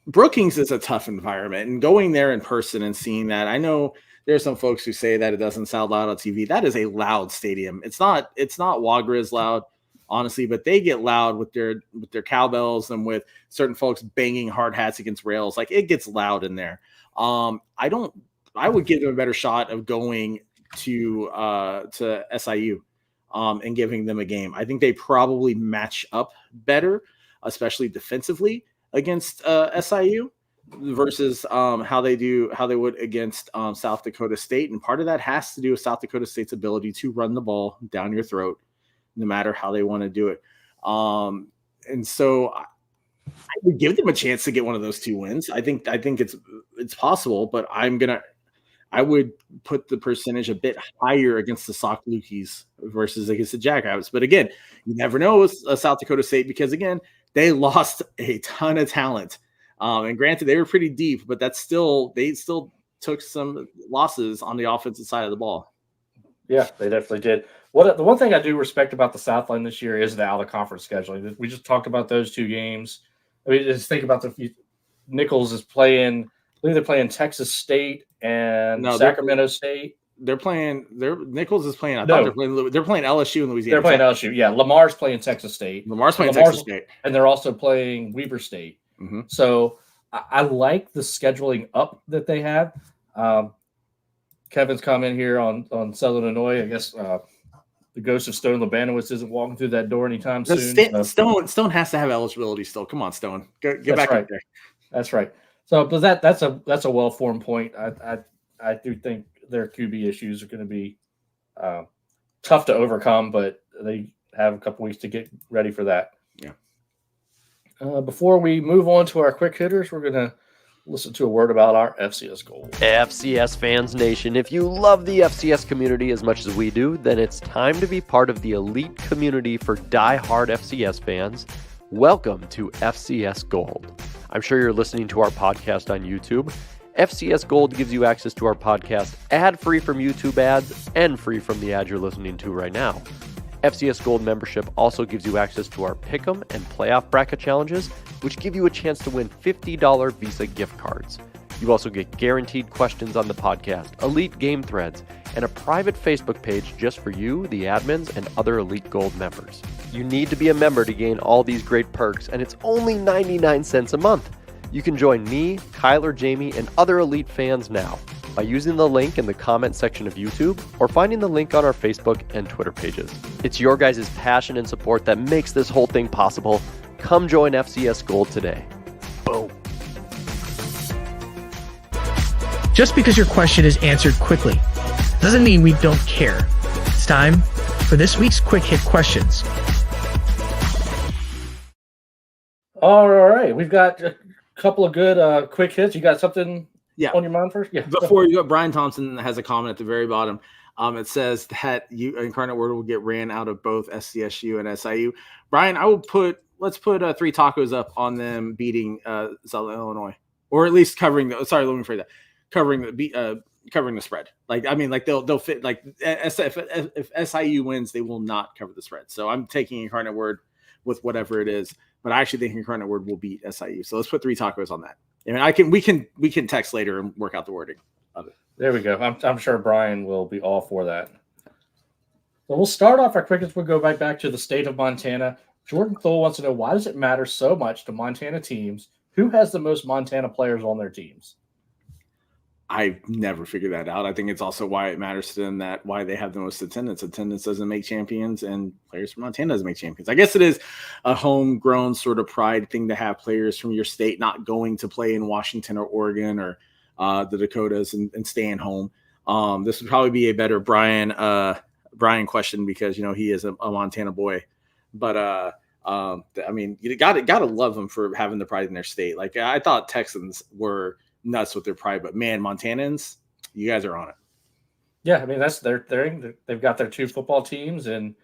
Brookings is a tough environment, and going there in person and seeing that, I know there's some folks who say that it doesn't sound loud on TV. That is a loud stadium. It's not Wagriz loud, honestly, but they get loud with their cowbells and with certain folks banging hard hats against rails. Like, it gets loud in there. I would give them a better shot of going to SIU and giving them a game. I think they probably match up better, especially defensively, against SIU versus how they would against South Dakota State. And part of that has to do with South Dakota State's ability to run the ball down your throat, no matter how they want to do it. And so I would give them a chance to get one of those two wins. I think it's possible, but I would put the percentage a bit higher against the Sock Lukis versus against the Jackrabbits. But again, you never know with South Dakota State, because again, they lost a ton of talent. And granted, they were pretty deep, but they still took some losses on the offensive side of the ball. Yeah, they definitely did. The one thing I do respect about the Southland this year is the out-of-conference scheduling. We just talked about those two games. I mean, just think about Nichols is playing. I believe they're playing Texas State and Sacramento State. Nichols is playing. They're playing LSU in Louisiana. They're playing LSU. Yeah, Lamar's playing Texas State. Texas State, and they're also playing Weber State. Mm-hmm. So I like the scheduling up that they have. Kevin's comment here on Southern Illinois. I guess the ghost of Stone Labanowitz isn't walking through that door anytime soon. Stone has to have eligibility still. Come on, Stone, get back up there. That's right. So, but that's a well-formed point. I do think their QB issues are going to be tough to overcome, but they have a couple weeks to get ready for that. Yeah. Before we move on to our quick hitters, we're going to listen to a word about our FCS Gold. FCS Fans Nation, if you love the FCS community as much as we do, then it's time to be part of the elite community for die-hard FCS fans. Welcome to FCS Gold. I'm sure you're listening to our podcast on YouTube. FCS Gold gives you access to our podcast ad-free from YouTube ads and free from the ad you're listening to right now. FCS Gold membership also gives you access to our Pick'em and Playoff Bracket challenges, which give you a chance to win $50 Visa gift cards. You also get guaranteed questions on the podcast, elite game threads, and a private Facebook page just for you, the admins, and other Elite Gold members. You need to be a member to gain all these great perks, and it's only 99 cents a month. You can join me, Kyler, Jamie, and other Elite fans now by using the link in the comment section of YouTube or finding the link on our Facebook and Twitter pages. It's your guys' passion and support that makes this whole thing possible. Come join FCS Gold today. Boom. Just because your question is answered quickly doesn't mean we don't care. It's time for this week's Quick Hit Questions. All right. We've got a couple of good quick hits. You got something on your mind first? Yeah. Before you go, Brian Thompson has a comment at the very bottom. It says that Incarnate Word will get ran out of both SDSU and SIU. Brian, let's put 3 tacos up on them beating Southern Illinois, or at least covering the spread. They'll fit. Like if SIU wins, they will not cover the spread. So I'm taking Incarnate Word with whatever it is, but I actually think Incarnate Word will beat SIU. So let's put 3 tacos on that. I mean, we can text later and work out the wording. There we go. I'm sure Brian will be all for that. So we'll start off our quickest. We'll go right back to the state of Montana. Jordan Thole wants to know, why does it matter so much to Montana teams? Who has the most Montana players on their teams? I've never figured that out. I think it's also why it matters to them why they have the most attendance. Attendance doesn't make champions, and players from Montana doesn't make champions. I guess it is a homegrown sort of pride thing to have players from your state not going to play in Washington or Oregon or the Dakotas and staying home. This would probably be a better Brian question because he is a Montana boy, but I mean, you gotta love them for having the pride in their state. Like, I thought Texans were nuts with their pride, but man, Montanans, you guys are on it. Yeah, I mean, that's their thing. They've got their 2 football teams and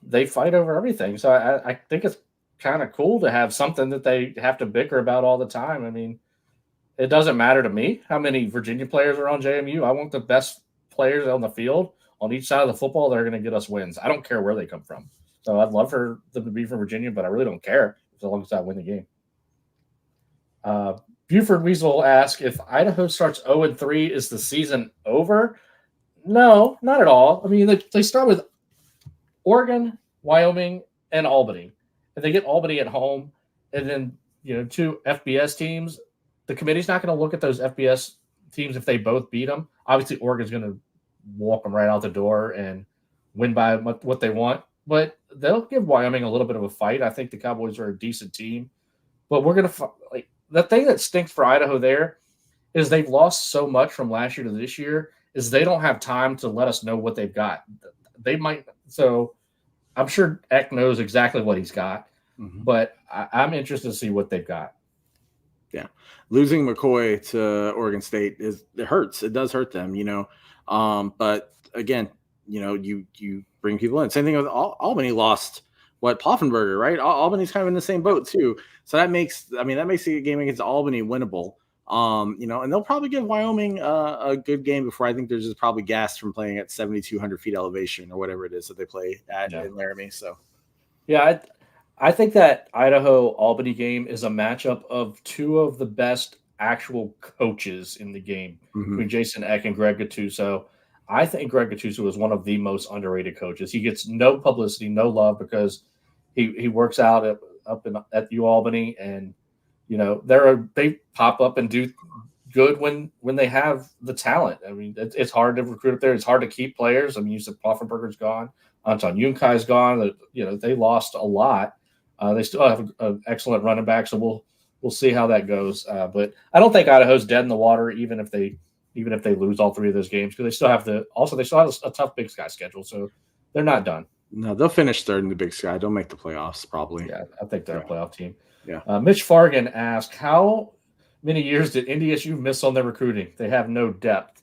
they fight over everything. So I think it's kind of cool to have something that they have to bicker about all the time. I mean, it doesn't matter to me how many Virginia players are on JMU. I want the best players on the field on each side of the football that are going to get us wins. I don't care where they come from. So I'd love for them to be from Virginia, but I really don't care as long as I win the game. Buford Weasel asks, if Idaho starts 0-3, is the season over? No, not at all. I mean, they start with Oregon, Wyoming, and Albany. And they get Albany at home, and then 2 FBS teams. The committee's not going to look at those FBS teams if they both beat them. Obviously, Oregon's going to walk them right out the door and win by what they want. But they'll give Wyoming a little bit of a fight. I think the Cowboys are a decent team. But we're going to the thing that stinks for Idaho there is they've lost so much from last year to this year is they don't have time to let us know what they've got. They might. So I'm sure Eck knows exactly what he's got, but I'm interested to see what they've got. Yeah. Losing McCoy to Oregon State it hurts. It does hurt them, but again, you bring people in. Same thing with Albany lost Poffenberger, right? Albany's kind of in the same boat too. So that makes the game against Albany winnable. And they'll probably give Wyoming a good game before. I think there's just probably gas from playing at 7,200 feet elevation or whatever it is that they play at in Laramie. So, yeah, I think that Idaho-Albany game is a matchup of 2 of the best actual coaches in the game between Jason Eck and Greg Gattuso. I think Greg Gattuso is one of the most underrated coaches. He gets no publicity, no love because he works out at UAlbany, and they pop up and do good when they have the talent. I mean, it's hard to recruit up there. It's hard to keep players. I mean, you said Poffenberger's gone, Anton Yunkai's gone. They lost a lot. They still have an excellent running back, so we'll see how that goes. But I don't think Idaho's dead in the water, even if they lose all 3 of those games, because they still have a tough Big Sky schedule, so they're not done. No, they'll finish 3rd in the Big Sky. They'll make the playoffs probably. Yeah, I think they're a playoff team. Yeah. Mitch Fargan asked, how many years did NDSU miss on their recruiting? They have no depth.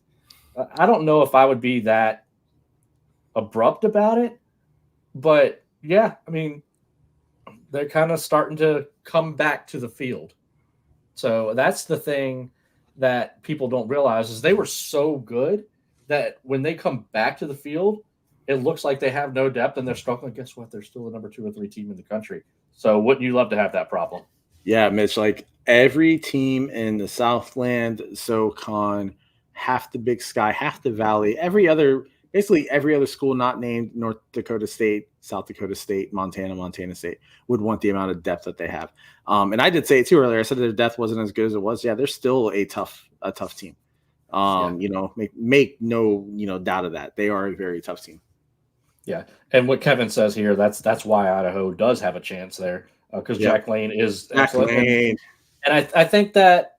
I don't know if I would be that abrupt about it, but yeah, I mean, they're kind of starting to come back to the field. So that's the thing that people don't realize is they were so good that when they come back to the field, it looks like they have no depth and they're struggling. Guess what? They're still the number 2 or 3 team in the country. So wouldn't you love to have that problem? Yeah, Mitch, like every team in the Southland, SoCon, half the Big Sky, half the Valley, basically every other school not named North Dakota State, South Dakota State, Montana State would want the amount of depth that they have. And I did say it too earlier. I said their depth wasn't as good as it was. Yeah, they're still a tough team. Make no doubt of that. They are a very tough team. Yeah, and what Kevin says here, that's why Idaho does have a chance there because Jack Lane is excellent. And I think that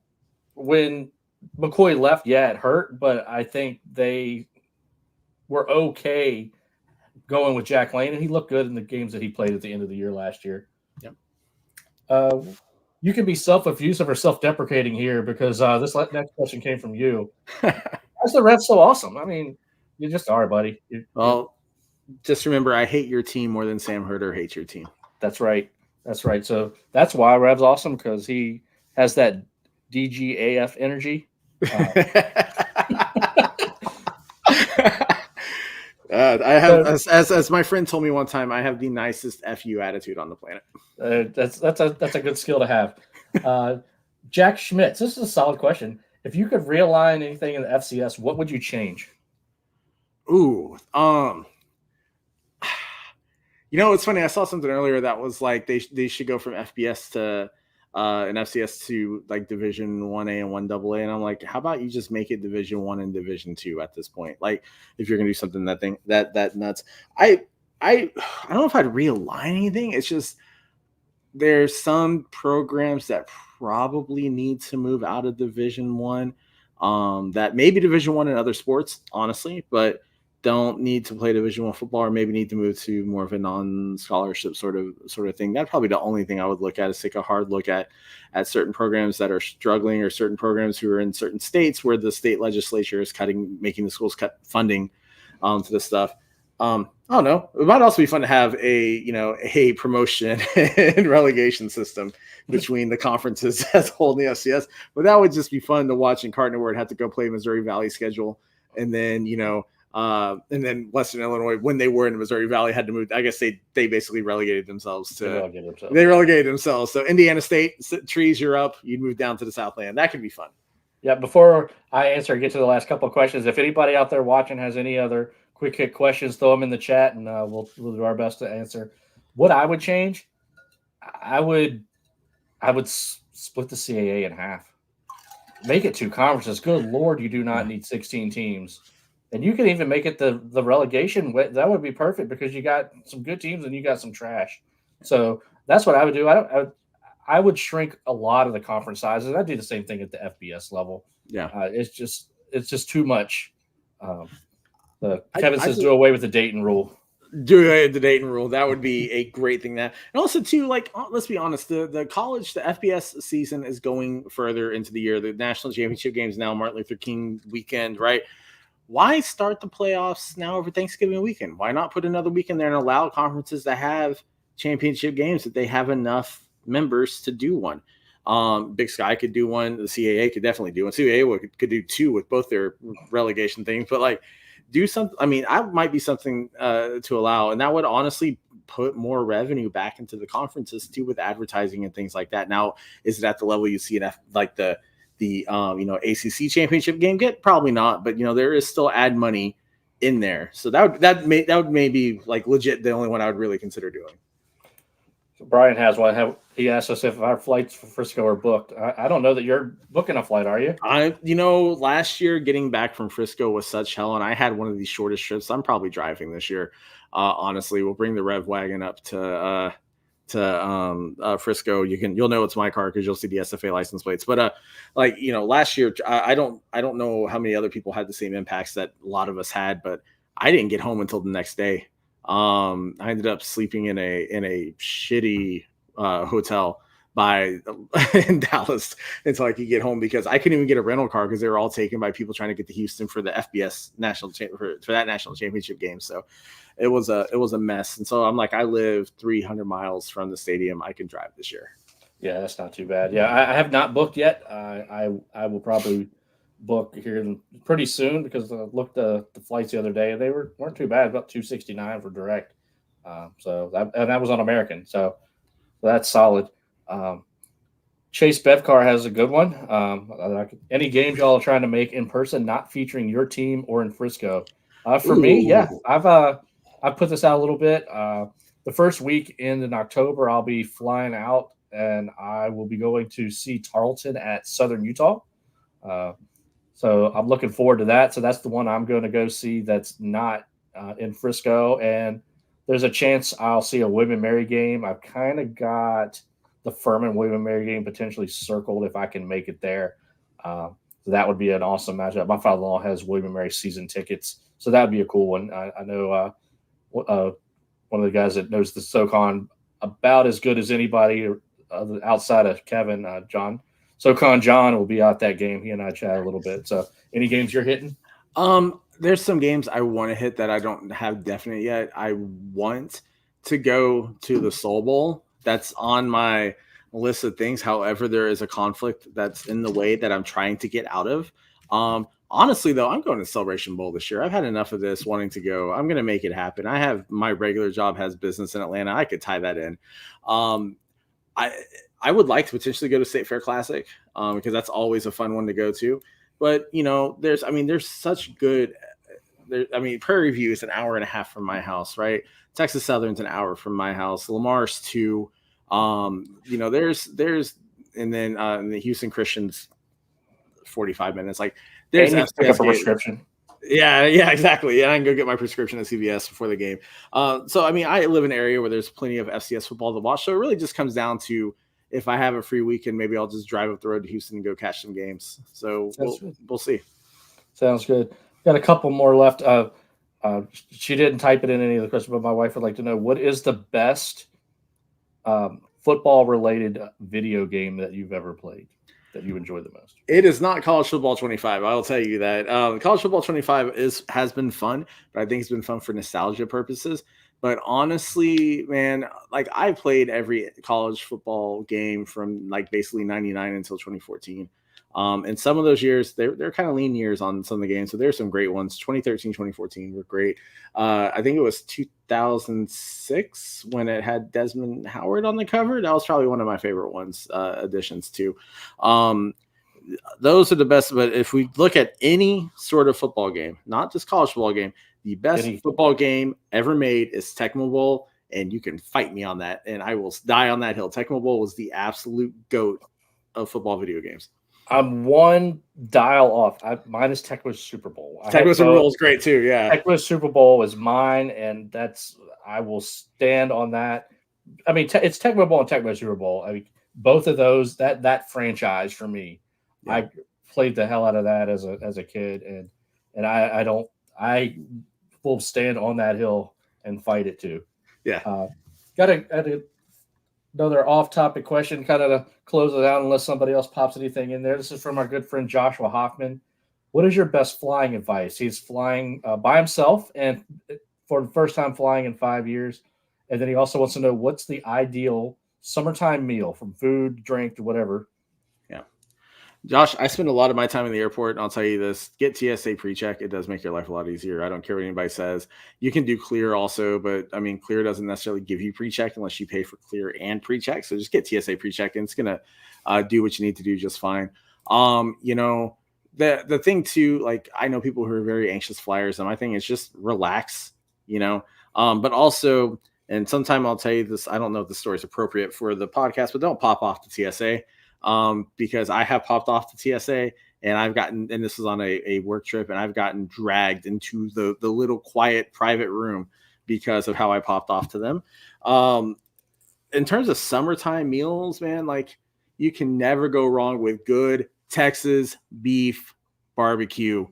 when McCoy left, it hurt, but I think they were okay going with Jack Lane, and he looked good in the games that he played at the end of the year last year. Yep. You can be self-effusive or self-deprecating here because this next question came from you. Why is the refs so awesome? I mean, you just are, buddy. Just remember, I hate your team more than Sam Herder hates your team. That's right. So that's why Rev's awesome, because he has that DGAF energy. I have, as my friend told me one time, I have the nicest FU attitude on the planet. That's a good skill to have. Jack Schmitz, this is a solid question. if you could realign anything in the FCS, what would you change? Ooh, it's funny. I saw something earlier that was like they should go from FBS to an FCS to like Division 1A and 1AA, and I'm like, how about you just make it Division 1 and Division 2 at this point? Like, if you're gonna do something that nuts, I don't know if I'd realign anything. It's just there's some programs that probably need to move out of Division 1, that maybe Division 1 in other sports, honestly, but don't need to play Division 1 football, or maybe need to move to more of a non-scholarship sort of thing. That's probably the only thing I would look at, is take a hard look at certain programs that are struggling, or certain programs who are in certain states where the state legislature is making the schools cut funding to this stuff. I don't know. It might also be fun to have a promotion and relegation system between the conferences as a whole in the FCS. But that would just be fun to watch in Cardinal, where it had to go play Missouri Valley schedule, and then and then Western Illinois, when they were in Missouri Valley, had to move. I guess they basically relegated themselves to. They relegated themselves. So Indiana State, Trees, you're up. You'd move down to the Southland. That could be fun. Yeah. Before I get to the last couple of questions, if anybody out there watching has any other quick hit questions, throw them in the chat, and we'll do our best to answer. What I would change, I would split the CAA in half. Make it 2 conferences. Good Lord, you do not need 16 teams. And you can even make it the relegation. That would be perfect, because you got some good teams and you got some trash. So that's what I would do. I would shrink a lot of the conference sizes. I'd do the same thing at the FBS level. Yeah, it's just too much. Kevin says do away with the Dayton rule. Do away with the Dayton rule. That would be a great thing. And also too, like, let's be honest, the FBS season is going further into the year. The national championship games now, Martin Luther King weekend, right? Why start the playoffs now over Thanksgiving weekend? Why not put another weekend there and allow conferences to have championship games, that they have enough members to do one? Big Sky could do one. The CAA could definitely do one. CAA could do 2 with both their relegation things. But like, do something. I mean, that might be something to allow, and that would honestly put more revenue back into the conferences too, with advertising and things like that. Now, is it at the level you see in the ACC championship game get? Probably not, but there is still ad money in there. So that would maybe like legit the only one I would really consider doing. So Brian has one. He asked us if our flights for Frisco are booked. I don't know that you're booking a flight, are you? Last year getting back from Frisco was such hell, and I had one of the shortest trips. I'm probably driving this year. Honestly, we'll bring the Rev Wagon up to Frisco. You'll know it's my car because you'll see the SFA license plates. But last year, I don't know how many other people had the same impacts that a lot of us had, but I didn't get home until the next day. I ended up sleeping in a shitty hotel in Dallas until I could get home, because I couldn't even get a rental car because they were all taken by people trying to get to Houston for the FBS for that national championship game. So it was a mess. And so I'm like, I live 300 miles from the stadium. I can drive this year. Yeah, that's not too bad. Yeah, I have not booked yet. I will probably book here pretty soon, because I looked the flights the other day, and they weren't too bad, about $269 for direct. So that was on American. So that's solid. Chase Bevcar has a good one. Any games y'all are trying to make in person, not featuring your team or in Frisco? For me, yeah, I've put this out a little bit. The first week in October, I'll be flying out, and I will be going to see Tarleton at Southern Utah. So I'm looking forward to that. So that's the one I'm going to go see that's not in Frisco. And there's a chance I'll see a William & Mary game. I've kind of got the Furman William & Mary game potentially circled if I can make it there. So that would be an awesome matchup. My father-in-law has William & Mary season tickets, so that would be a cool one. I know one of the guys that knows the SoCon about as good as anybody outside of Kevin, John. SoCon John will be out that game. He and I chat a little bit. So any games you're hitting? There's some games I want to hit that I don't have definite yet. I want to go to the Soul Bowl. That's on my list of things. However, there is a conflict that's in the way that I'm trying to get out of. Honestly, though, I'm going to Celebration Bowl this year. I've had enough of this wanting to go. I'm going to make it happen. I have my regular job has business in Atlanta. I could tie that in. I would like to potentially go to State Fair Classic because that's always a fun one to go to. But, there's such good Prairie View is an hour and a half from my house, right? Texas Southern's an hour from my house. Lamar's 2. There's and then the Houston Christians 45 minutes. Like there's pick up a prescription. Yeah, exactly. Yeah, I can go get my prescription at CVS before the game. I live in an area where there's plenty of FCS football to watch. So it really just comes down to if I have a free weekend, maybe I'll just drive up the road to Houston and go catch some games. So we'll see. Sounds good. Got a couple more left. She didn't type it in any of the questions, but my wife would like to know, what is the best football-related video game that you've ever played that you enjoy the most? It is not College Football 25. I'll tell you that. College Football 25 has been fun, but I think it's been fun for nostalgia purposes. But honestly, man, like I played every college football game from like basically 99 until 2014. And some of those years, they're kind of lean years on some of the games. So there's some great ones. 2013, 2014 were great. I think it was 2006 when it had Desmond Howard on the cover. That was probably one of my favorite ones, additions to. Those are the best. But if we look at any sort of football game, not just college football game, the best football game ever made is Tecmo Bowl. And you can fight me on that. And I will die on that hill. Tecmo Bowl was the absolute GOAT of football video games. I'm one dial off. Mine is Tecmo Super Bowl. Tecmo Super Bowl is great too. Yeah, Tecmo Super Bowl is mine, and I will stand on that. I mean, it's Tecmo Bowl and Tecmo Super Bowl. I mean, both of those that franchise for me. Yeah. I played the hell out of that as a kid, and I will stand on that hill and fight it too. Yeah. Got another off-topic question, kind of to close it out, unless somebody else pops anything in there. This is from our good friend Joshua Hoffman. What is your best flying advice? He's flying by himself and for the first time flying in 5 years. And then he also wants to know, what's the ideal summertime meal, from food, drink, to whatever? Yeah. Josh, I spend a lot of my time in the airport, and I'll tell you this, get TSA pre-check. It does make your life a lot easier. I don't care what anybody says. You can do Clear also, but I mean, Clear doesn't necessarily give you pre-check unless you pay for Clear and pre-check. So just get TSA pre-check, and it's going to do what you need to do just fine. The thing too, like I know people who are very anxious flyers, and my thing is just relax, but also, and sometime I'll tell you this, I don't know if the story is appropriate for the podcast, but don't pop off the TSA. Because I have popped off the TSA, and and this was on a work trip, and I've gotten dragged into the little quiet private room because of how I popped off to them. In terms of summertime meals, man, like you can never go wrong with good Texas beef barbecue.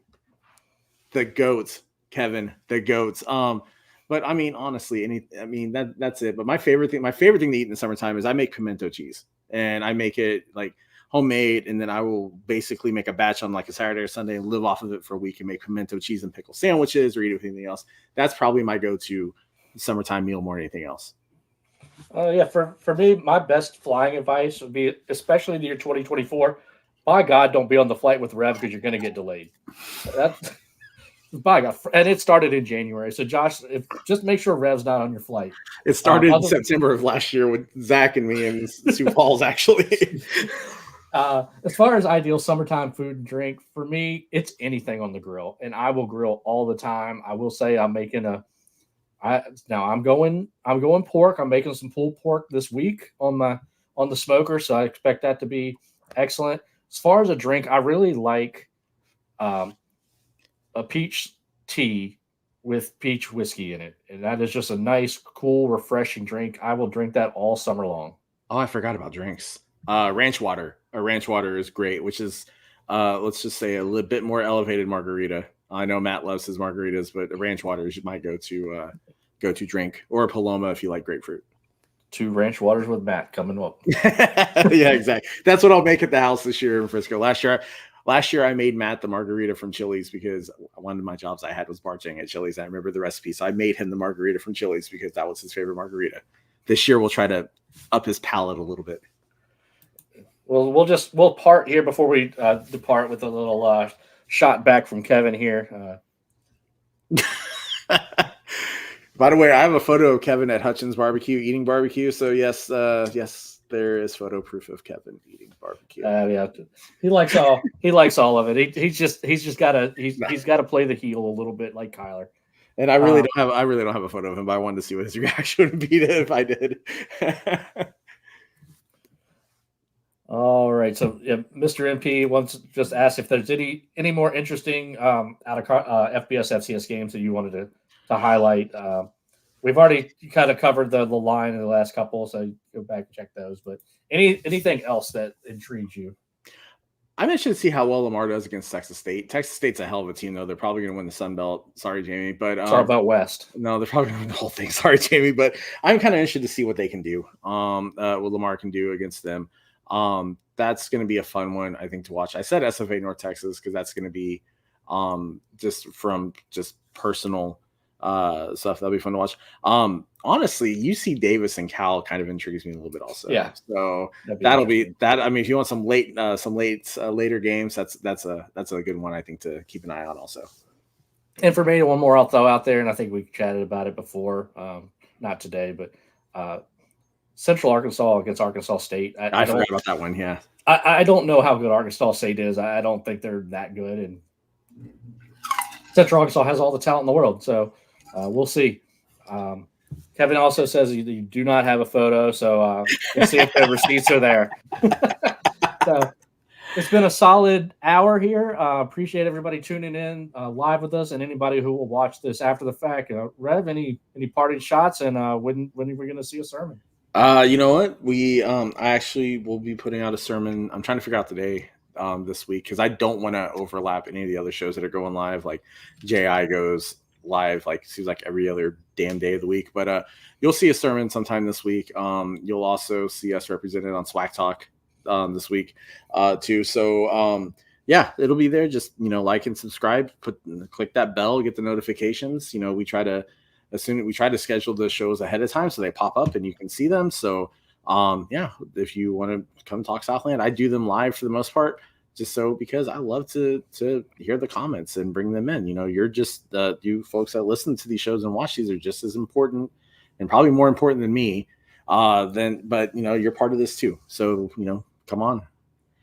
The goats, Kevin, the goats. But I mean, honestly, that's it. But my favorite thing to eat in the summertime is I make pimento cheese. And I make it like homemade, and then I will basically make a batch on like a Saturday or Sunday and live off of it for a week and make pimento cheese and pickle sandwiches or eat it with anything else. That's probably my go-to summertime meal more than anything else. For me, my best flying advice would be, especially the year 2024, by God, don't be on the flight with Rev because you're going to get delayed. By God, and it started in January. So Josh, just make sure Rev's not on your flight. It started in September of last year with Zach and me and Sioux Falls, actually. As far as ideal summertime food and drink, for me, it's anything on the grill, and I will grill all the time. I will say I'm making I'm going pork. I'm making some pulled pork this week on the smoker, so I expect that to be excellent. As far as a drink, I really like a peach tea with peach whiskey in it. And that is just a nice, cool, refreshing drink. I will drink that all summer long. Oh, I forgot about drinks. Ranch water. A ranch water is great, which is, let's just say, a little bit more elevated margarita. I know Matt loves his margaritas, but a ranch water is my go-to drink, or a Paloma if you like grapefruit. 2 ranch waters with Matt coming up. Yeah, exactly. That's what I'll make at the house this year in Frisco. Last year, I made Matt the margarita from Chili's because one of my jobs I had was bartending at Chili's. I remember the recipe, so I made him the margarita from Chili's because that was his favorite margarita. This year, we'll try to up his palate a little bit. Well, we'll part here before we depart with a little shot back from Kevin here. By the way, I have a photo of Kevin at Hutchins Barbecue eating barbecue. So yes, There is photo proof of Kevin eating barbecue. Yeah, he likes all of it. He's just got to play the heel a little bit like Kyler. And I really don't have a photo of him, but I wanted to see what his reaction would be if I did. All right, so Mr. MP wants to just ask if there's any more interesting out of FBS FCS games that you wanted to highlight. We've already kind of covered the line in the last couple, so go back and check those. But anything else that intrigues you? I'm interested to see how well Lamar does against Texas State. Texas State's a hell of a team, though. They're probably going to win the Sun Belt. Sorry, Jamie, but it's all about West. No, they're probably going to win the whole thing. Sorry, Jamie, but I'm kind of interested to see what they can do. What Lamar can do against them. That's going to be a fun one, I think, to watch. I said SFA North Texas because that's going to be just personal stuff. That'll be fun to watch. Honestly, UC Davis and Cal kind of intrigues me a little bit also. Yeah. So that'll be that. I mean, if you want some later games, that's a good one, I think, to keep an eye on also. And for me, one more I'll throw out there, and I think we chatted about it before, not today, but Central Arkansas against Arkansas State. I forgot about that one. Yeah. I don't know how good Arkansas State is. I don't think they're that good, and Central Arkansas has all the talent in the world. So we'll see. Kevin also says you do not have a photo, so we'll see if the receipts are there. So it's been a solid hour here. Appreciate everybody tuning in live with us, and anybody who will watch this after the fact. Rev, any parting shots, and when are we going to see a sermon? You know what? I actually will be putting out a sermon. I'm trying to figure out the day this week because I don't want to overlap any of the other shows that are going live. Like JI goes live seems like every other damn day of the week. But you'll see a sermon sometime this week. You'll also see us represented on Swag Talk this week too. So yeah, it'll be there. Just like and subscribe. Click that bell, get the notifications. We try to schedule the shows ahead of time so they pop up and you can see them. So yeah, if you want to come talk Southland, I do them live for the most part, because I love to hear the comments and bring them in. You're just you folks that listen to these shows and watch these are just as important and probably more important than me. But you're part of this too. So come on.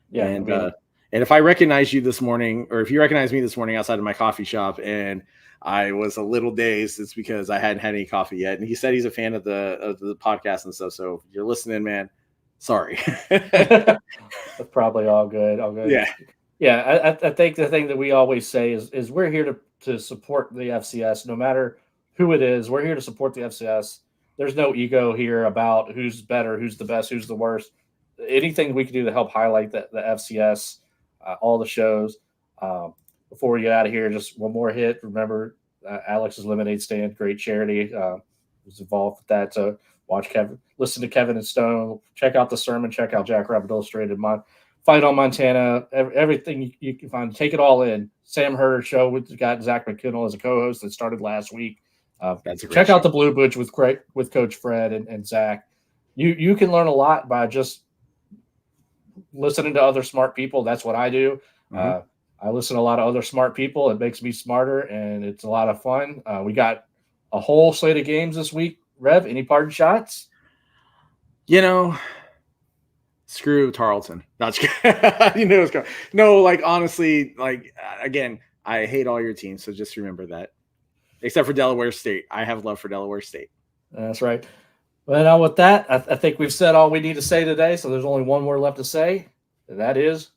Yeah. And if I recognize you this morning, or if you recognize me this morning outside of my coffee shop and I was a little dazed, it's because I hadn't had any coffee yet. And he said he's a fan of the podcast and stuff. So if you're listening, man, sorry. That's probably all good. Yeah. Yeah. I think the thing that we always say is we're here to support the FCS, no matter who it is. We're here to support the FCS. There's no ego here about who's better, who's the best, who's the worst. Anything we can do to help highlight the FCS, all the shows. Before we get out of here, just one more hit. Remember, Alex's Lemonade Stand, great charity. Was involved with that. So watch Kevin, listen to Kevin and Stone, check out the sermon, check out Jack Rabbit Illustrated, Fight on Montana, everything you can find. Take it all in. Sam Herder show got Zach McKinnell as a co-host that started last week. Check out the Blue Butch with Coach Fred and Zach. You can learn a lot by just listening to other smart people. That's what I do. Mm-hmm. I listen to a lot of other smart people. It makes me smarter, and it's a lot of fun. We got a whole slate of games this week. Rev, any parting shots? Screw Tarleton. Not you knew it was going. No, honestly, again, I hate all your teams, so just remember that. Except for Delaware State. I have love for Delaware State. That's right. Well, now with that, I think we've said all we need to say today, so there's only one more left to say, and that is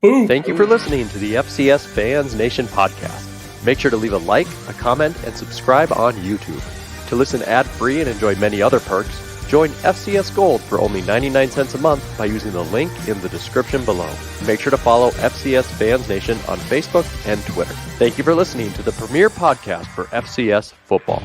boom. Thank you for listening to the FCS Fans Nation podcast. Make sure to leave a like, a comment, and subscribe on YouTube. To listen ad-free and enjoy many other perks, join FCS Gold for only 99 cents a month by using the link in the description below. Make sure to follow FCS Fans Nation on Facebook and Twitter. Thank you for listening to the premier podcast for FCS football.